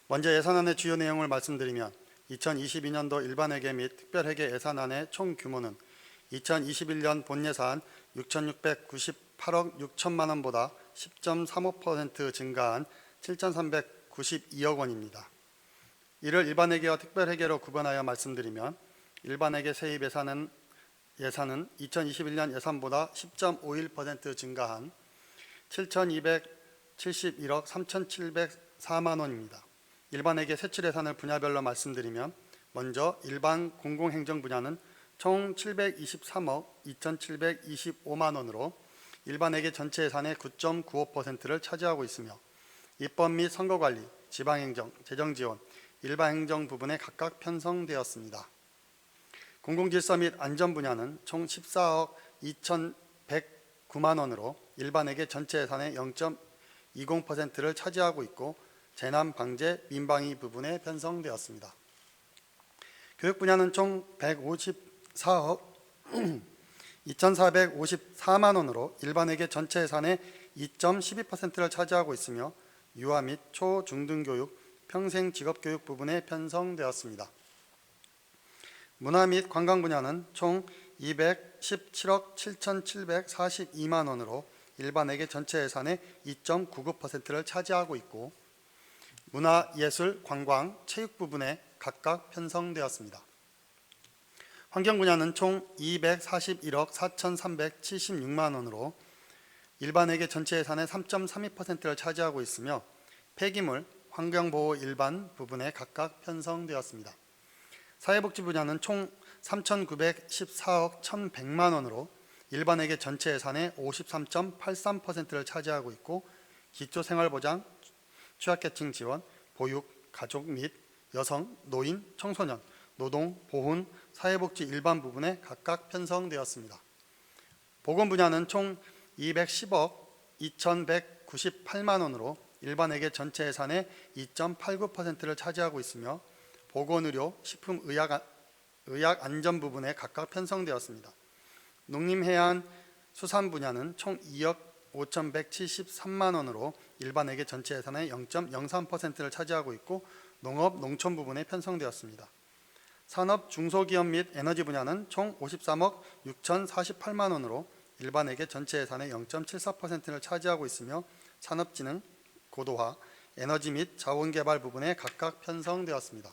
먼저 예산안의 주요 내용을 말씀드리면 2022년도 일반회계 및 특별회계 예산안의 총 규모는 2021년 본 예산 6,698억 6천만 원보다 10.35% 증가한 7,392억 원입니다. 이를 일반회계와 특별회계로 구분하여 말씀드리면 일반회계 세입 예산은 2021년 예산보다 10.51% 증가한 7,271억 3,704만 원입니다. 일반회계 세출 예산을 분야별로 말씀드리면 먼저 일반 공공행정 분야는 총 723억 2,725만 원으로 일반회계 전체 예산의 9.95%를 차지하고 있으며 입법 및 선거관리, 지방행정, 재정지원, 일반행정 부분에 각각 편성되었습니다. 공공질서 및 안전 분야는 총 14억 2,109만 원으로 일반회계 전체 예산의 0.20%를 차지하고 있고 재난 방제, 민방위 부분에 편성되었습니다. 교육 분야는 총 154억 2,454만 원으로 일반회계 전체 예산의 2.12%를 차지하고 있으며 유아 및 초, 중등 교육, 평생 직업교육 부분에 편성되었습니다. 문화 및 관광 분야는 총 217억 7,742만 원으로 일반회계 전체 예산의 2.99%를 차지하고 있고 문화, 예술, 관광, 체육 부분에 각각 편성되었습니다. 환경 분야는 총 241억 4,376만 원으로 일반회계 전체 예산의 3.32%를 차지하고 있으며 폐기물, 환경보호 일반 부분에 각각 편성되었습니다. 사회복지 분야는 총 3,914억 1,100만 원으로 일반회계 전체 예산의 53.83%를 차지하고 있고 기초생활보장, 취약계층 지원, 보육, 가족 및 여성, 노인, 청소년, 노동, 보훈, 사회복지 일반 부분에 각각 편성되었습니다. 보건 분야는 총 210억 2,198만 원으로 일반회계 전체 예산의 2.89%를 차지하고 있으며 보건의료, 식품의약안전 부분에 각각 편성되었습니다. 농림해안 수산 분야는 총 2억 5,173만 원으로 일반회계 전체 예산의 0.03%를 차지하고 있고 농업, 농촌 부분에 편성되었습니다. 산업, 중소기업 및 에너지 분야는 총 53억 6,048만 원으로 일반회계 전체 예산의 0.74%를 차지하고 있으며 산업진흥, 고도화, 에너지 및 자원개발 부분에 각각 편성되었습니다.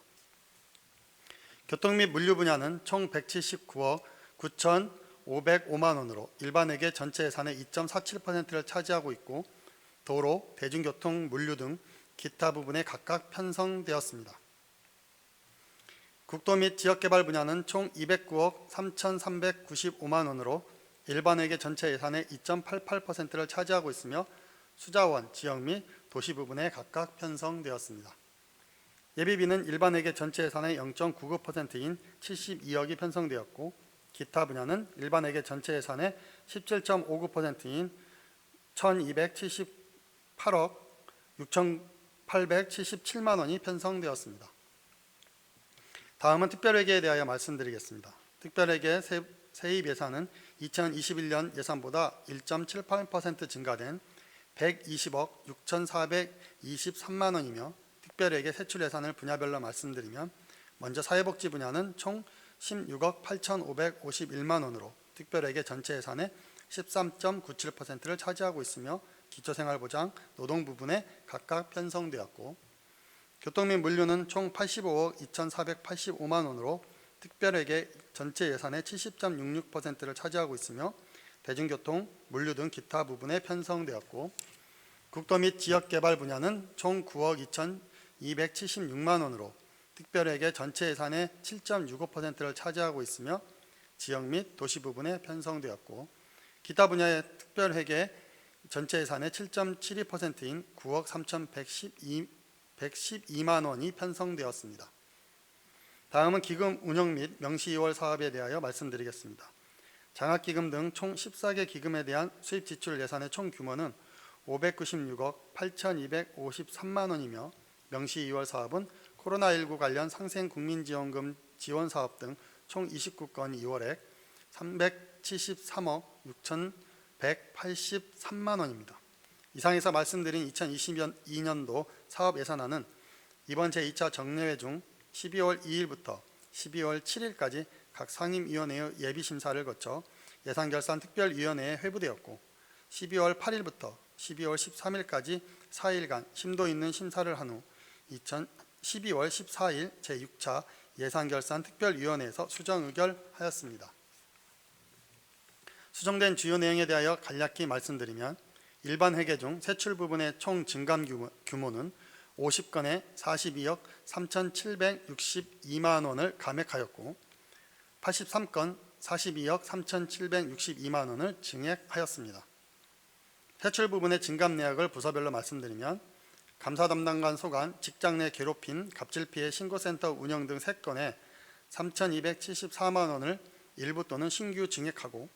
교통 및 물류 분야는 총 179억 9,505만 원으로 일반회계 전체 예산의 2.47%를 차지하고 있고 도로, 대중교통, 물류 등 기타 부분에 각각 편성되었습니다. 국도 및 지역개발 분야는 총 209억 3,395만 원으로 일반회계 전체 예산의 2.88%를 차지하고 있으며 수자원, 지역 및 도시 부분에 각각 편성되었습니다. 예비비는 일반회계 전체 예산의 0.99%인 72억이 편성되었고 기타 분야는 일반회계 전체 예산의 17.59%인 1,278억 6,877만 원이 편성되었습니다. 다음은 특별회계에 대하여 말씀드리겠습니다. 특별회계 세입 예산은 2021년 예산보다 1.78% 증가된 120억 6,423만 원이며 특별회계 세출 예산을 분야별로 말씀드리면 먼저 사회복지 분야는 총 16억 8,551만 원으로 특별회계 전체 예산의 13.97%를 차지하고 있으며 기초생활보장, 노동 부분에 각각 편성되었고 교통 및 물류는 총 85억 2,485만 원으로 특별회계 전체 예산의 70.66%를 차지하고 있으며 대중교통, 물류 등 기타 부분에 편성되었고 국도 및 지역개발 분야는 총 9억 2,276만 원으로 특별회계 전체 예산의 7.65%를 차지하고 있으며 지역 및 도시 부분에 편성되었고 기타 분야의 특별회계 전체 예산의 7.72%인 9억 3,112만 원이 편성되었습니다. 다음은 기금 운영 및 명시 2월 사업에 대하여 말씀드리겠습니다. 장학기금 등 총 14개 기금에 대한 수입 지출 예산의 총 규모는 596억 8,253만 원이며 명시 2월 사업은 코로나19 관련 상생국민지원금 지원사업 등 총 29건 2월액 373억 6,183만 원입니다. 이상에서 말씀드린 2022년도 사업 예산안은 이번 제2차 정례회 중 12월 2일부터 12월 7일까지 각 상임위원회의 예비심사를 거쳐 예산결산특별위원회에 회부되었고 12월 8일부터 12월 13일까지 4일간 심도 있는 심사를 한 후 12월 14일 제6차 예산결산특별위원회에서 수정 의결하였습니다. 수정된 주요 내용에 대하여 간략히 말씀드리면 일반 회계 중 세출 부분의 총 증감 규모는 50건에 42억 3,762만 원을 감액하였고 83건 42억 3,762만 원을 증액하였습니다. 세출 부분의 증감 내역을 부서별로 말씀드리면 감사 담당관 소관 직장 내 괴롭힘 갑질 피해 신고센터 운영 등 3건에 3,274만 원을 일부 또는 신규 증액하고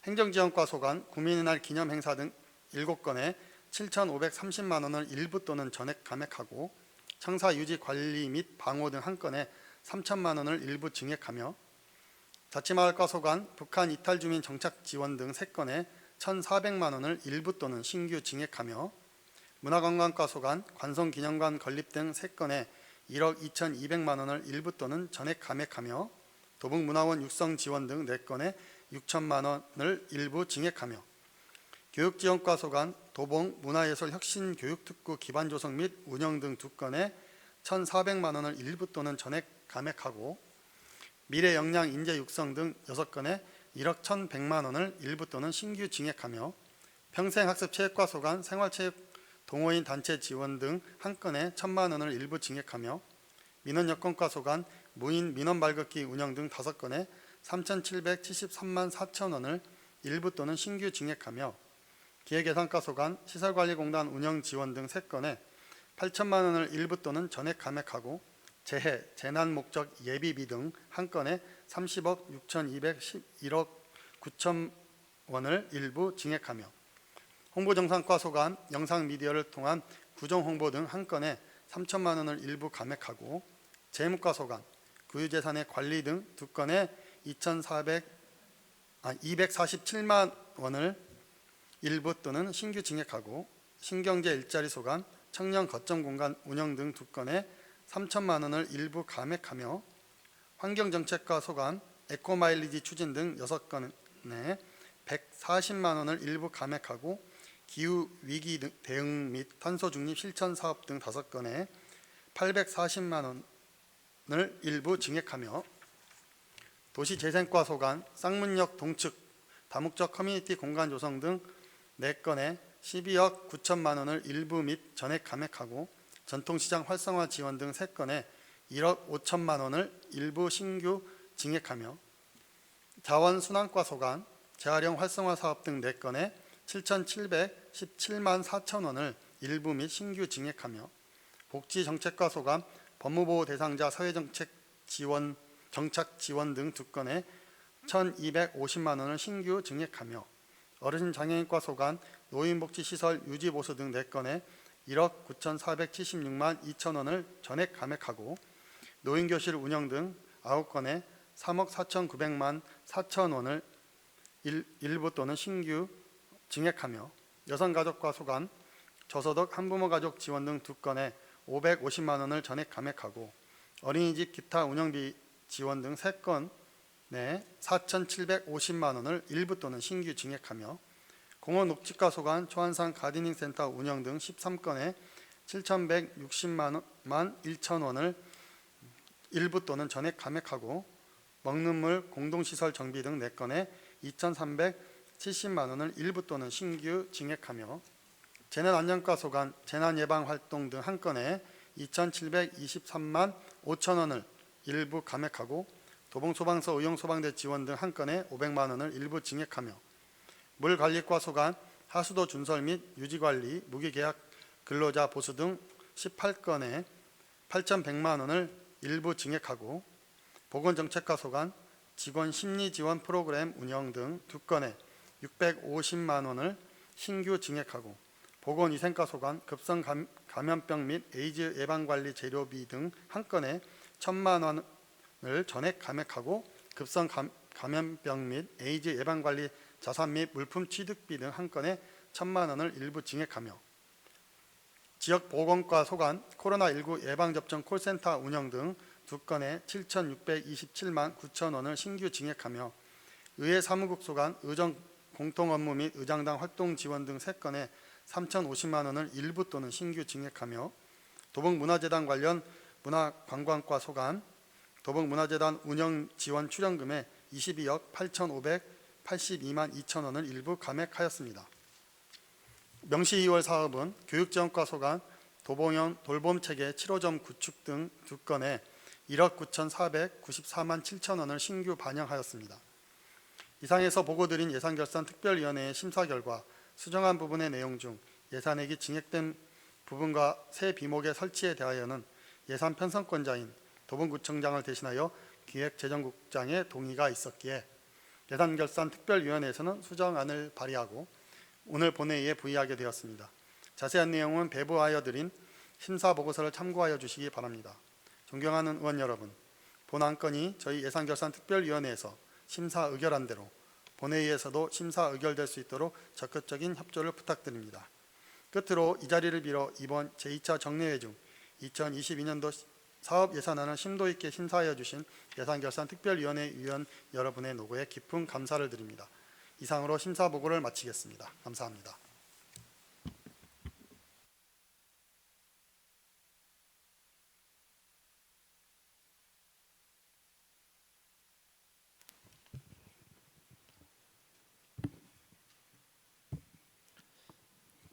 행정지원과 소관 국민의 날 기념 행사 등 7건에 7,530만 원을 일부 또는 전액 감액하고 청사 유지 관리 및 방호 등 1건에 3천만 원을 일부 증액하며 자치마을과 소관 북한 이탈 주민 정착 지원 등 3건에 1,400만 원을 일부 또는 신규 증액하며 문화관광과 소관 관성기념관 건립 등 3건에 1억 2,200만 원을 일부 또는 전액 감액하며 도북문화원 육성 지원 등 4건에 6천만 원을 일부 증액하며 교육지원과 소관 도봉 문화예술 혁신 교육특구 기반 조성 및 운영 등 2건에 1,400만 원을 일부 또는 전액 감액하고 미래 역량 인재 육성 등 6건에 1억 1,100만 원을 일부 또는 신규 증액하며 평생학습체육과 소관 생활체육 동호인 단체 지원 등 1건에 1,000만 원을 일부 증액하며 민원여건과 소관 무인 민원 발급기 운영 등 5건에 3,773만 4천 원을 일부 또는 신규 증액하며 기획예산과 소관 시설관리공단 운영 지원 등 3건에 8천만 원을 일부 또는 전액 감액하고 재해, 재난 목적 예비비 등 1건에 30억 6,211억 9천 원을 일부 증액하며 홍보정상과 소관 영상 미디어를 통한 구정 홍보 등 1건에 3천만 원을 일부 감액하고 재무과 소관 구유재산의 관리 등 2건에 247만 원을 일부 또는 신규 증액하고 신경제 일자리 소관 청년 거점 공간 운영 등 2건에 3천만 원을 일부 감액하며 환경정책과 소관 에코마일리지 추진 등 6건에 140만 원을 일부 감액하고 기후위기 대응 및 탄소중립 실천 사업 등 5건에 840만 원을 일부 증액하며 도시재생과 소관 쌍문역 동측 다목적 커뮤니티 공간 조성 등 4건에 12억 9천만 원을 일부 및 전액 감액하고 전통시장 활성화 지원 등 3건에 1억 5천만 원을 일부 신규 증액하며 자원순환과 소관 재활용 활성화 사업 등 4건에 7,717만 4천 원을 일부 및 신규 증액하며 복지정책과 소관 법무보호 대상자 사회정책 지원 정착 지원 등 2건에 1,250만 원을 신규 증액하며 어르신 장애인과 소관 노인복지시설 유지보수 등 4건에 1억 9,476만 2천 원을 전액 감액하고 노인교실 운영 등 9건에 3억 4,900만 4천 원을 일부 또는 신규 증액하며 여성가족과 소관 저소득 한부모 가족 지원 등 2건에 550만 원을 전액 감액하고 어린이집 기타 운영비 지원 등 3건에 4,750만 원을 일부 또는 신규 증액하며 공원 녹지과 소관 초안산 가디닝 센터 운영 등 13건에 7,160만 1천 원을 일부 또는 전액 감액하고 먹는 물 공동시설 정비 등 4건에 2,370만 원을 일부 또는 신규 증액하며 재난안전과 소관 재난예방활동 등 1건에 2,723만 5천 원을 일부 감액하고 도봉소방서 의용소방대 지원 등 1건에 500만 원을 일부 증액하며 물관리과 소관 하수도 준설 및 유지관리 무기계약 근로자 보수 등 18건에 8,100만 원을 일부 증액하고 보건정책과 소관 직원 심리지원 프로그램 운영 등 2건에 650만 원을 신규 증액하고 보건위생과 소관 급성 감염병 및 에이즈 예방관리 재료비 등 1건에 1,000만 원을 전액 감액하고 급성 감염병 및 에이즈 예방관리 자산 및 물품 취득비 등 1건에 1,000만 원을 일부 증액하며 지역보건과 소관 코로나19 예방접종 콜센터 운영 등 2건에 7,627만 9천 원을 신규 증액하며 의회 사무국 소관 의정 공통 업무 및 의장당 활동 지원 등 3건에 3,050만 원을 일부 또는 신규 증액하며 도봉문화재단 관련 문화관광과 소관 도봉문화재단 운영 지원 출연금에 22억 8,582만 2천 원을 일부 감액하였습니다. 명시2월 사업은 교육지원과 소관 도봉형 돌봄체계 7호점 구축 등 2건에 1억 9,494만 7천 원을 신규 반영하였습니다. 이상에서 보고드린 예산결산특별위원회의 심사 결과 수정한 부분의 내용 중 예산액이 증액된 부분과 새 비목의 설치에 대하여는 예산 편성권자인 도봉구청장을 대신하여 기획재정국장의 동의가 있었기에 예산결산특별위원회에서는 수정안을 발의하고 오늘 본회의에 부의하게 되었습니다. 자세한 내용은 배부하여 드린 심사보고서를 참고하여 주시기 바랍니다. 존경하는 의원 여러분, 본 안건이 저희 예산결산특별위원회에서 심사 의결한 대로 본회의에서도 심사 의결될 수 있도록 적극적인 협조를 부탁드립니다. 끝으로 이 자리를 빌어 이번 제2차 정례회 중 2022년도 사업 예산안을 심도 있게 심사하여 주신 예산결산특별위원회 위원 여러분의 노고에 깊은 감사를 드립니다. 이상으로 심사 보고를 마치겠습니다. 감사합니다.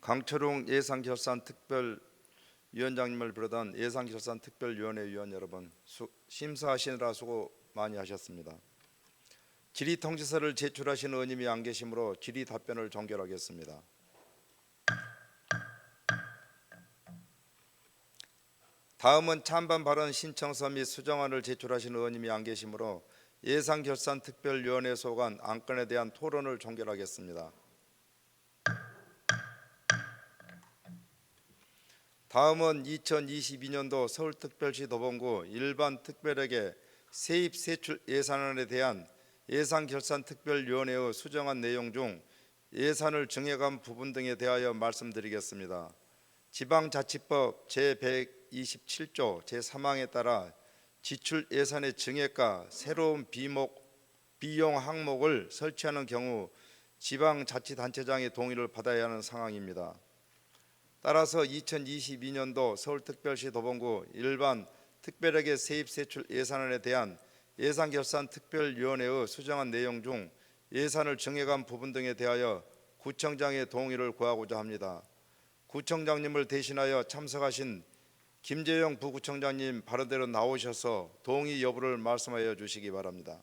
강철웅 예산결산특별위원장님을 비롯한 예산결산특별위원회 위원 여러분, 심사하시느라 수고 많이 하셨습니다. 질의통지서를 제출하신 의원님이 안 계시므로 질의 답변을 종결하겠습니다. 다음은 찬반 발언 신청서 및 수정안을 제출하신 의원님이 안 계시므로 예산결산특별위원회 소관 안건에 대한 토론을 종결하겠습니다. 다음은 2022년도 서울특별시 도봉구 일반 특별에게 세입 세출 예산안에 대한 예산결산특별위원회의 수정안 내용 중 예산을 증액한 부분 등에 대하여 말씀드리겠습니다. 지방자치법 제127조 제3항에 따라 지출 예산의 증액과 새로운 비용 항목을 설치하는 경우 지방자치단체장의 동의를 받아야 하는 상황입니다. 따라서 2022년도 서울특별시 도봉구 일반 특별에게 세입세출 예산안에 대한 예산결산특별위원회의 수정안 내용 중 예산을 증액한 부분 등에 대하여 구청장의 동의를 구하고자 합니다. 구청장님을 대신하여 참석하신 김재영 부구청장님 발언대로 나오셔서 동의 여부를 말씀하여 주시기 바랍니다.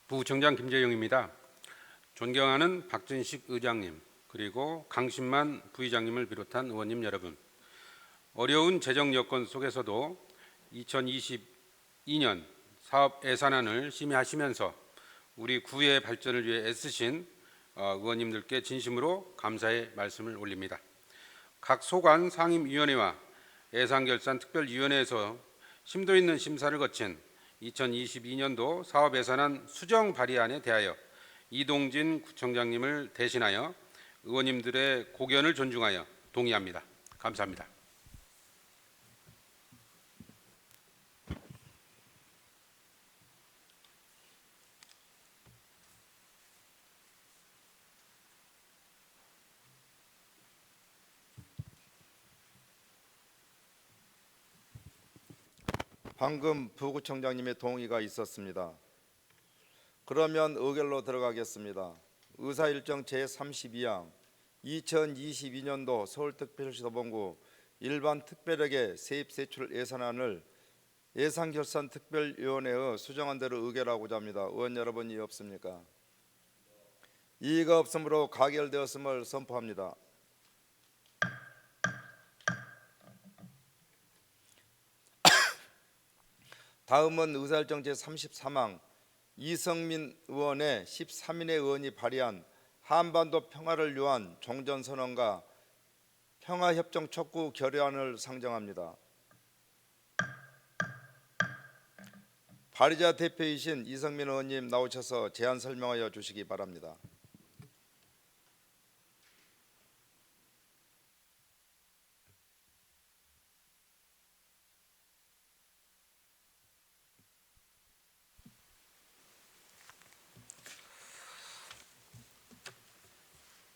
부구청장 김재용입니다. 존경하는 박준식 의장님 그리고 강신만 부의장님을 비롯한 의원님 여러분, 어려운 재정 여건 속에서도 2022년 사업 예산안을 심의하시면서 우리 구의 발전을 위해 애쓰신 의원님들께 진심으로 감사의 말씀을 올립니다. 각 소관 상임위원회와 예산결산특별위원회에서 심도 있는 심사를 거친 2022년도 사업 예산안 수정 발의안에 대하여 이동진 구청장님을 대신하여 의원님들의 고견을 존중하여 동의합니다. 감사합니다. 방금 부구청장님의 동의가 있었습니다. 그러면 의결로 들어가겠습니다. 의사일정 제32항 2022년도 서울특별시 도봉구 일반 특별에게 세입세출 예산안을 예산결산특별위원회의 수정안대로 의결하고자 합니다. 의원 여러분이 없습니까? 이의가 없으므로 가결되었음을 선포합니다. 다음은 의사일정 제33항 이성민 의원의 13인의 의원이 발의한 한반도 평화를 위한 종전선언과 평화협정 촉구 결의안을 상정합니다. 발의자 대표이신 이성민 의원님 나오셔서 제안 설명하여 주시기 바랍니다.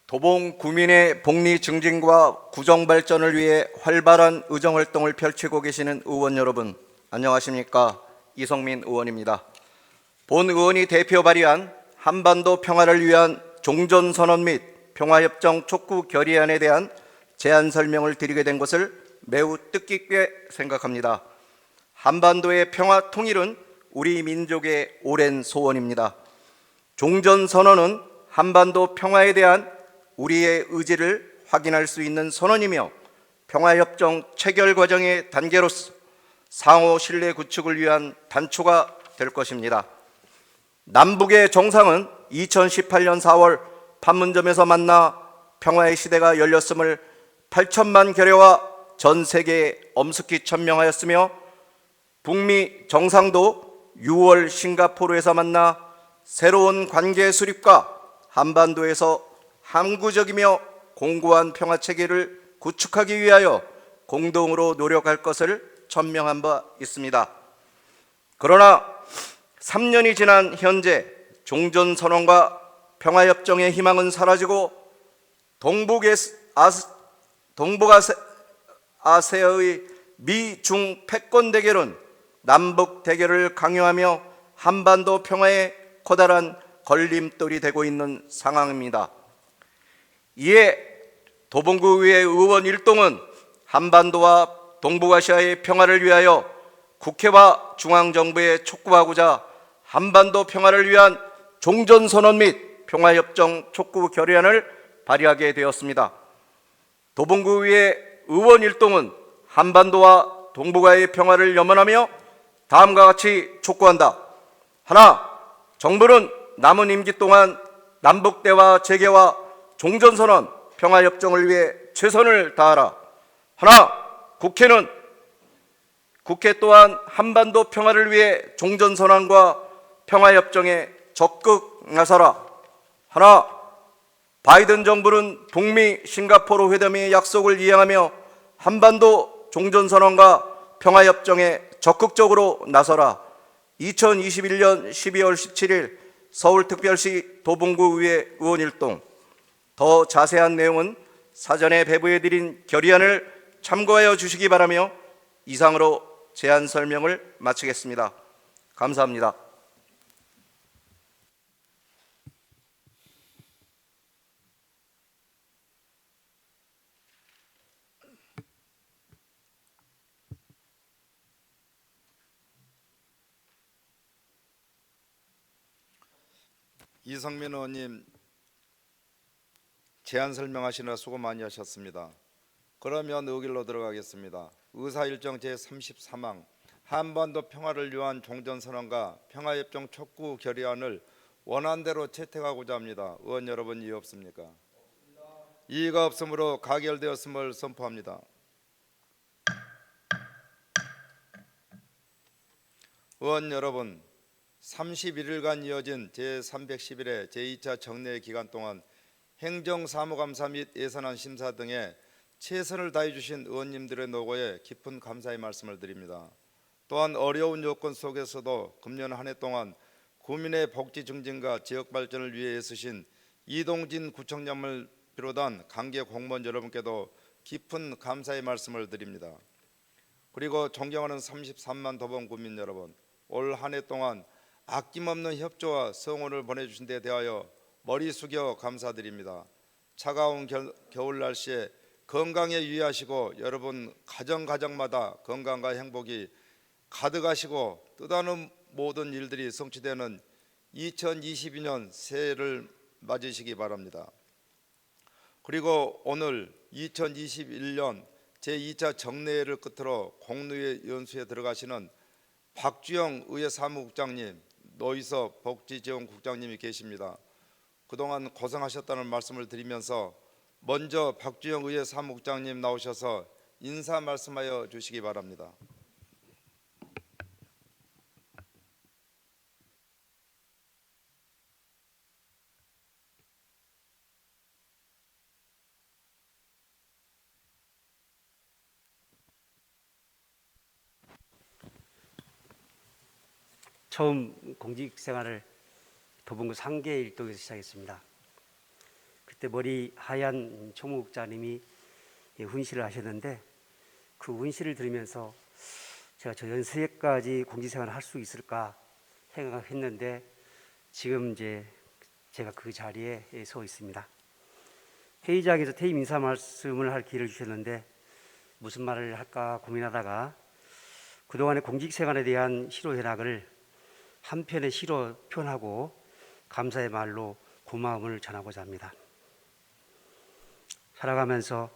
도봉 구민의 복리 증진과 구정 발전을 위해 활발한 의정 활동을 펼치고 계시는 의원 여러분, 안녕하십니까? 이성민 의원입니다. 본 의원이 대표 발의한 한반도 평화를 위한 종전선언 및 평화협정 촉구 결의안에 대한 제안 설명을 드리게 된 것을 매우 뜻깊게 생각합니다. 한반도의 평화 통일은 우리 민족의 오랜 소원입니다. 종전선언은 한반도 평화에 대한 우리의 의지를 확인할 수 있는 선언이며 평화협정 체결 과정의 단계로서 상호 신뢰 구축을 위한 단초가 될 것입니다. 남북의 정상은 2018년 4월 판문점에서 만나 평화의 시대가 열렸음을 8천만 결여와 전 세계에 엄숙히 천명하였으며 북미 정상도 6월 싱가포르에서 만나 새로운 관계 수립과 한반도에서 항구적이며 공고한 평화 체계를 구축하기 위하여 공동으로 노력할 것을 천명한 바 있습니다. 그러나 3년이 지난 현재 종전선언과 평화협정의 희망은 사라지고 동북아시아의 미중 패권 대결은 남북 대결을 강요하며 한반도 평화에 커다란 걸림돌이 되고 있는 상황입니다. 이에 도봉구의회 의원 일동은 한반도와 동북아시아의 평화를 위하여 국회와 중앙정부에 촉구하고자 한반도 평화를 위한 종전선언 및 평화협정 촉구 결의안을 발의하게 되었습니다. 도봉구의회 의원 일동은 한반도와 동북아의 평화를 염원하며 다음과 같이 촉구한다. 하나, 정부는 남은 임기 동안 남북대화 재개와 종전선언, 평화협정을 위해 최선을 다하라. 하나, 국회 또한 한반도 평화를 위해 종전선언과 평화협정에 적극 나서라. 하나, 바이든 정부는 북미 싱가포르 회담의 약속을 이행하며 한반도 종전선언과 평화협정에 적극적으로 나서라. 2021년 12월 17일 서울특별시 도봉구의회 의원일동. 더 자세한 내용은 사전에 배부해드린 결의안을 참고하여 주시기 바라며 이상으로 제안 설명을 마치겠습니다. 감사합니다. 이성민 의원님 제안 설명하시느라 수고 많이 하셨습니다. 그러면 의결로 들어가겠습니다. 의사일정 제33항 한반도 평화를 위한 종전선언과 평화협정 촉구 결의안을 원안대로 채택하고자 합니다. 의원 여러분 이의 없습니까? 이의가 없으므로 가결되었음을 선포합니다. 의원 여러분, 31일간 이어진 제311회 제2차 정례 기간 동안 행정사무감사 및 예산안 심사 등에 최선을 다해 주신 의원님들의 노고에 깊은 감사의 말씀을 드립니다. 또한 어려운 요건 속에서도 금년 한 해 동안 구민의 복지 증진과 지역 발전을 위해 애쓰신 이동진 구청장을 비롯한 관계 공무원 여러분께도 깊은 감사의 말씀을 드립니다. 그리고 존경하는 33만 도봉 구민 여러분, 올 한 해 동안 아낌없는 협조와 성원을 보내주신 데 대하여 머리 숙여 감사드립니다. 차가운 겨울 날씨에 건강에 유의하시고 여러분 가정마다 건강과 행복이 가득하시고 뜻하는 모든 일들이 성취되는 2022년 새해를 맞으시기 바랍니다. 그리고 오늘 2021년 제2차 정례회를 끝으로 공로회 연수에 들어가시는 박주영 의회 사무국장님, 노이섭 복지지원국장님이 계십니다. 그동안 고생하셨다는 말씀을 드리면서 먼저 박주영 의회 사무국장님 나오셔서 인사 말씀하여 주시기 바랍니다. 처음 공직 생활을 도봉구 상계 일동에서 시작했습니다. 그때 머리 하얀 총무국장님이 훈시를 하셨는데 그 훈시를 들으면서 제가 저 연세까지 공직 생활을 할 수 있을까 생각했는데 지금 이제 제가 그 자리에 서 있습니다. 회의장에서 퇴임 인사 말씀을 할 기회를 주셨는데 무슨 말을 할까 고민하다가 그동안의 공직 생활에 대한 희로애락을 한편의 시로 표현하고 감사의 말로 고마움을 전하고자 합니다. 살아가면서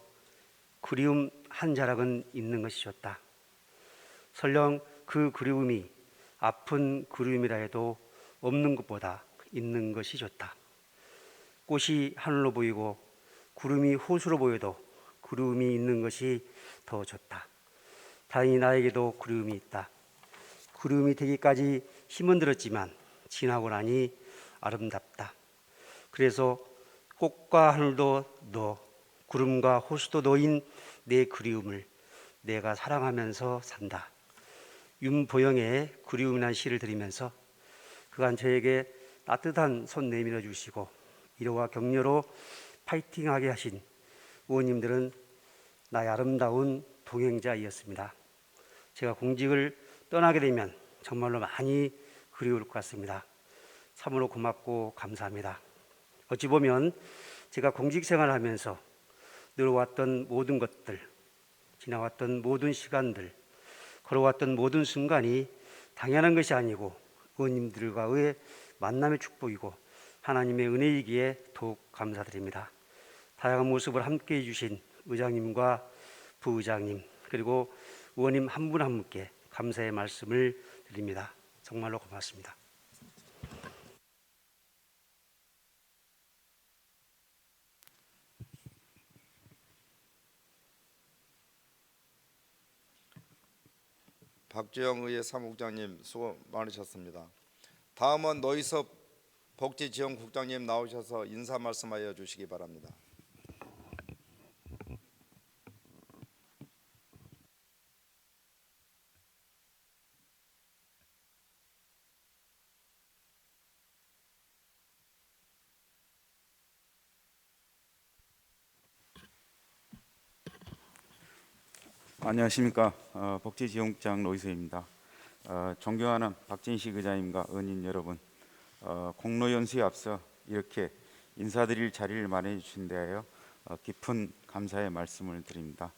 그리움 한 자락은 있는 것이 좋다. 설령 그 그리움이 아픈 그리움이라 해도 없는 것보다 있는 것이 좋다. 꽃이 하늘로 보이고 구름이 호수로 보여도 그리움이 있는 것이 더 좋다. 다행히 나에게도 그리움이 있다. 그리움이 되기까지 힘은 들었지만 지나고 나니 아름답다. 그래서 꽃과 하늘도 너, 구름과 호수도 너인 내 그리움을 내가 사랑하면서 산다. 윤보영의 그리움이라는 시를 들으면서 그간 저에게 따뜻한 손 내밀어 주시고 위로와 격려로 파이팅하게 하신 의원님들은 나의 아름다운 동행자이었습니다. 제가 공직을 떠나게 되면 정말로 많이 그리울 것 같습니다. 참으로 고맙고 감사합니다. 어찌 보면 제가 공직 생활을 하면서 늘어왔던 모든 것들, 지나왔던 모든 시간들, 걸어왔던 모든 순간이 당연한 것이 아니고 의원님들과의 만남의 축복이고 하나님의 은혜이기에 더욱 감사드립니다. 다양한 모습을 함께 해주신 의장님과 부의장님 그리고 의원님 한 분 한 분께 감사의 말씀을 드립니다. 정말로 고맙습니다. 박주영 의회 사무국장님 수고 많으셨습니다. 다음은 노이섭 복지지원국장님 나오셔서 인사 말씀하여 주시기 바랍니다. 안녕하십니까. 복지지원국장 노이서입니다. 존경하는 박진식 의장님과 의원님 여러분, 공로연수에 앞서 이렇게 인사드릴 자리를 마련해 주신 데 하여 깊은 감사의 말씀을 드립니다.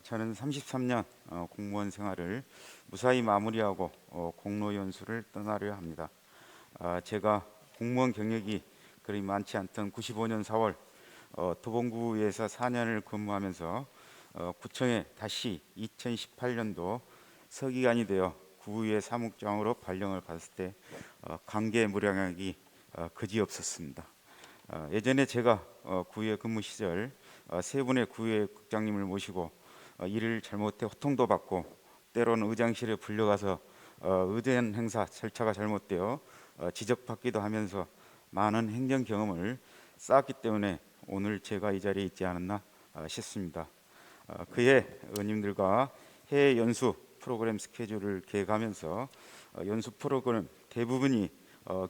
저는 33년 공무원 생활을 무사히 마무리하고 공로연수를 떠나려 합니다. 제가 공무원 경력이 그리 많지 않던 95년 4월 도봉구에서 4년을 근무하면서 구청에 다시 2018년도 서기관이 되어 구의회 사무국장으로 발령을 받았을 때 감개무량하기 그지없었습니다. 예전에 제가 구의회 근무 시절 세 분의 구의회 국장님을 모시고 일을 잘못해 호통도 받고 때로는 의장실에 불려가서 의전 행사 절차가 잘못되어 지적받기도 하면서 많은 행정 경험을 쌓았기 때문에 오늘 제가 이 자리에 있지 않았나 싶습니다. 그해 의원님들과 해외 연수 프로그램 스케줄을 계획하면서 연수 프로그램 대부분이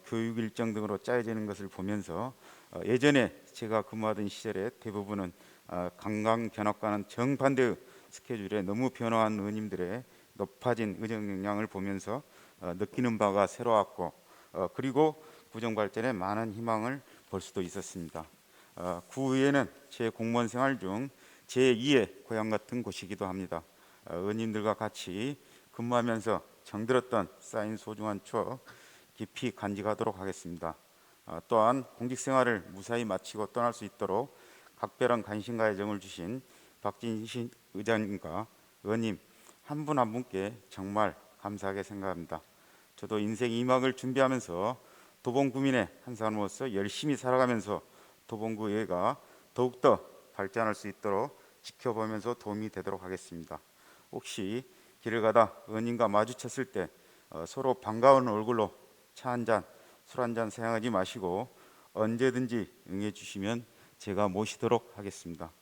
교육 일정 등으로 짜여지는 것을 보면서 예전에 제가 근무하던 시절에 대부분은 관광 견학과는 정반대의 스케줄에 너무 변화한 의원님들의 높아진 의정 역량을 보면서 느끼는 바가 새로웠고 그리고 구정 발전에 많은 희망을 볼 수도 있었습니다. 구의회는 제 공무원 생활 중 제2의 고향 같은 곳이기도 합니다. 의원님들과 같이 근무하면서 정들었던 쌓인 소중한 추억 깊이 간직하도록 하겠습니다. 또한 공직생활을 무사히 마치고 떠날 수 있도록 각별한 관심과 애정을 주신 박진식 의장님과 의원님 한 분 한 분께 정말 감사하게 생각합니다. 저도 인생 2막을 준비하면서 도봉구민의 한 사람으로서 열심히 살아가면서 도봉구의회가 더욱더 발전할 수 있도록 지켜보면서 도움이 되도록 하겠습니다. 혹시 길을 가다 의원님과 마주쳤을 때 서로 반가운 얼굴로 차 한 잔, 술 한 잔 사양하지 마시고 언제든지 응해 주시면 제가 모시도록 하겠습니다.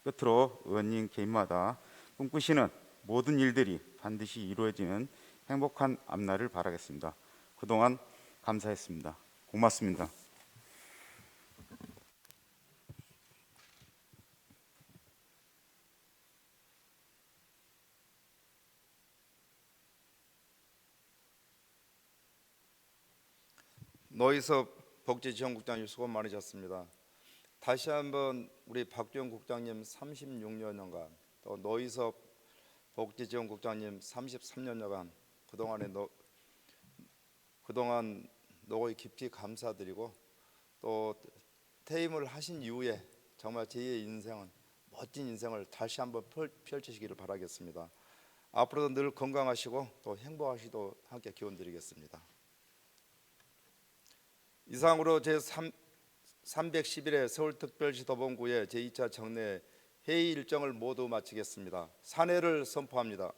끝으로 의원님 개인마다 꿈꾸시는 모든 일들이 반드시 이루어지는 행복한 앞날을 바라겠습니다. 그동안 감사했습니다. 고맙습니다. 노희섭 복지지원국장님 수고 많으셨습니다. 다시 한번 우리 박주영 국장님 36년여간, 또 노희섭 복지지원국장님 33년여간 그동안 노고에 깊이 감사드리고, 또 퇴임을 하신 이후에 정말 제2의 인생은 멋진 인생을 다시 한번 펼치시기를 바라겠습니다. 앞으로도 늘 건강하시고 또 행복하시도록 함께 기원드리겠습니다. 이상으로 제311회 서울특별시 도봉구의 제2차 정례 회의 일정을 모두 마치겠습니다. 산회를 선포합니다.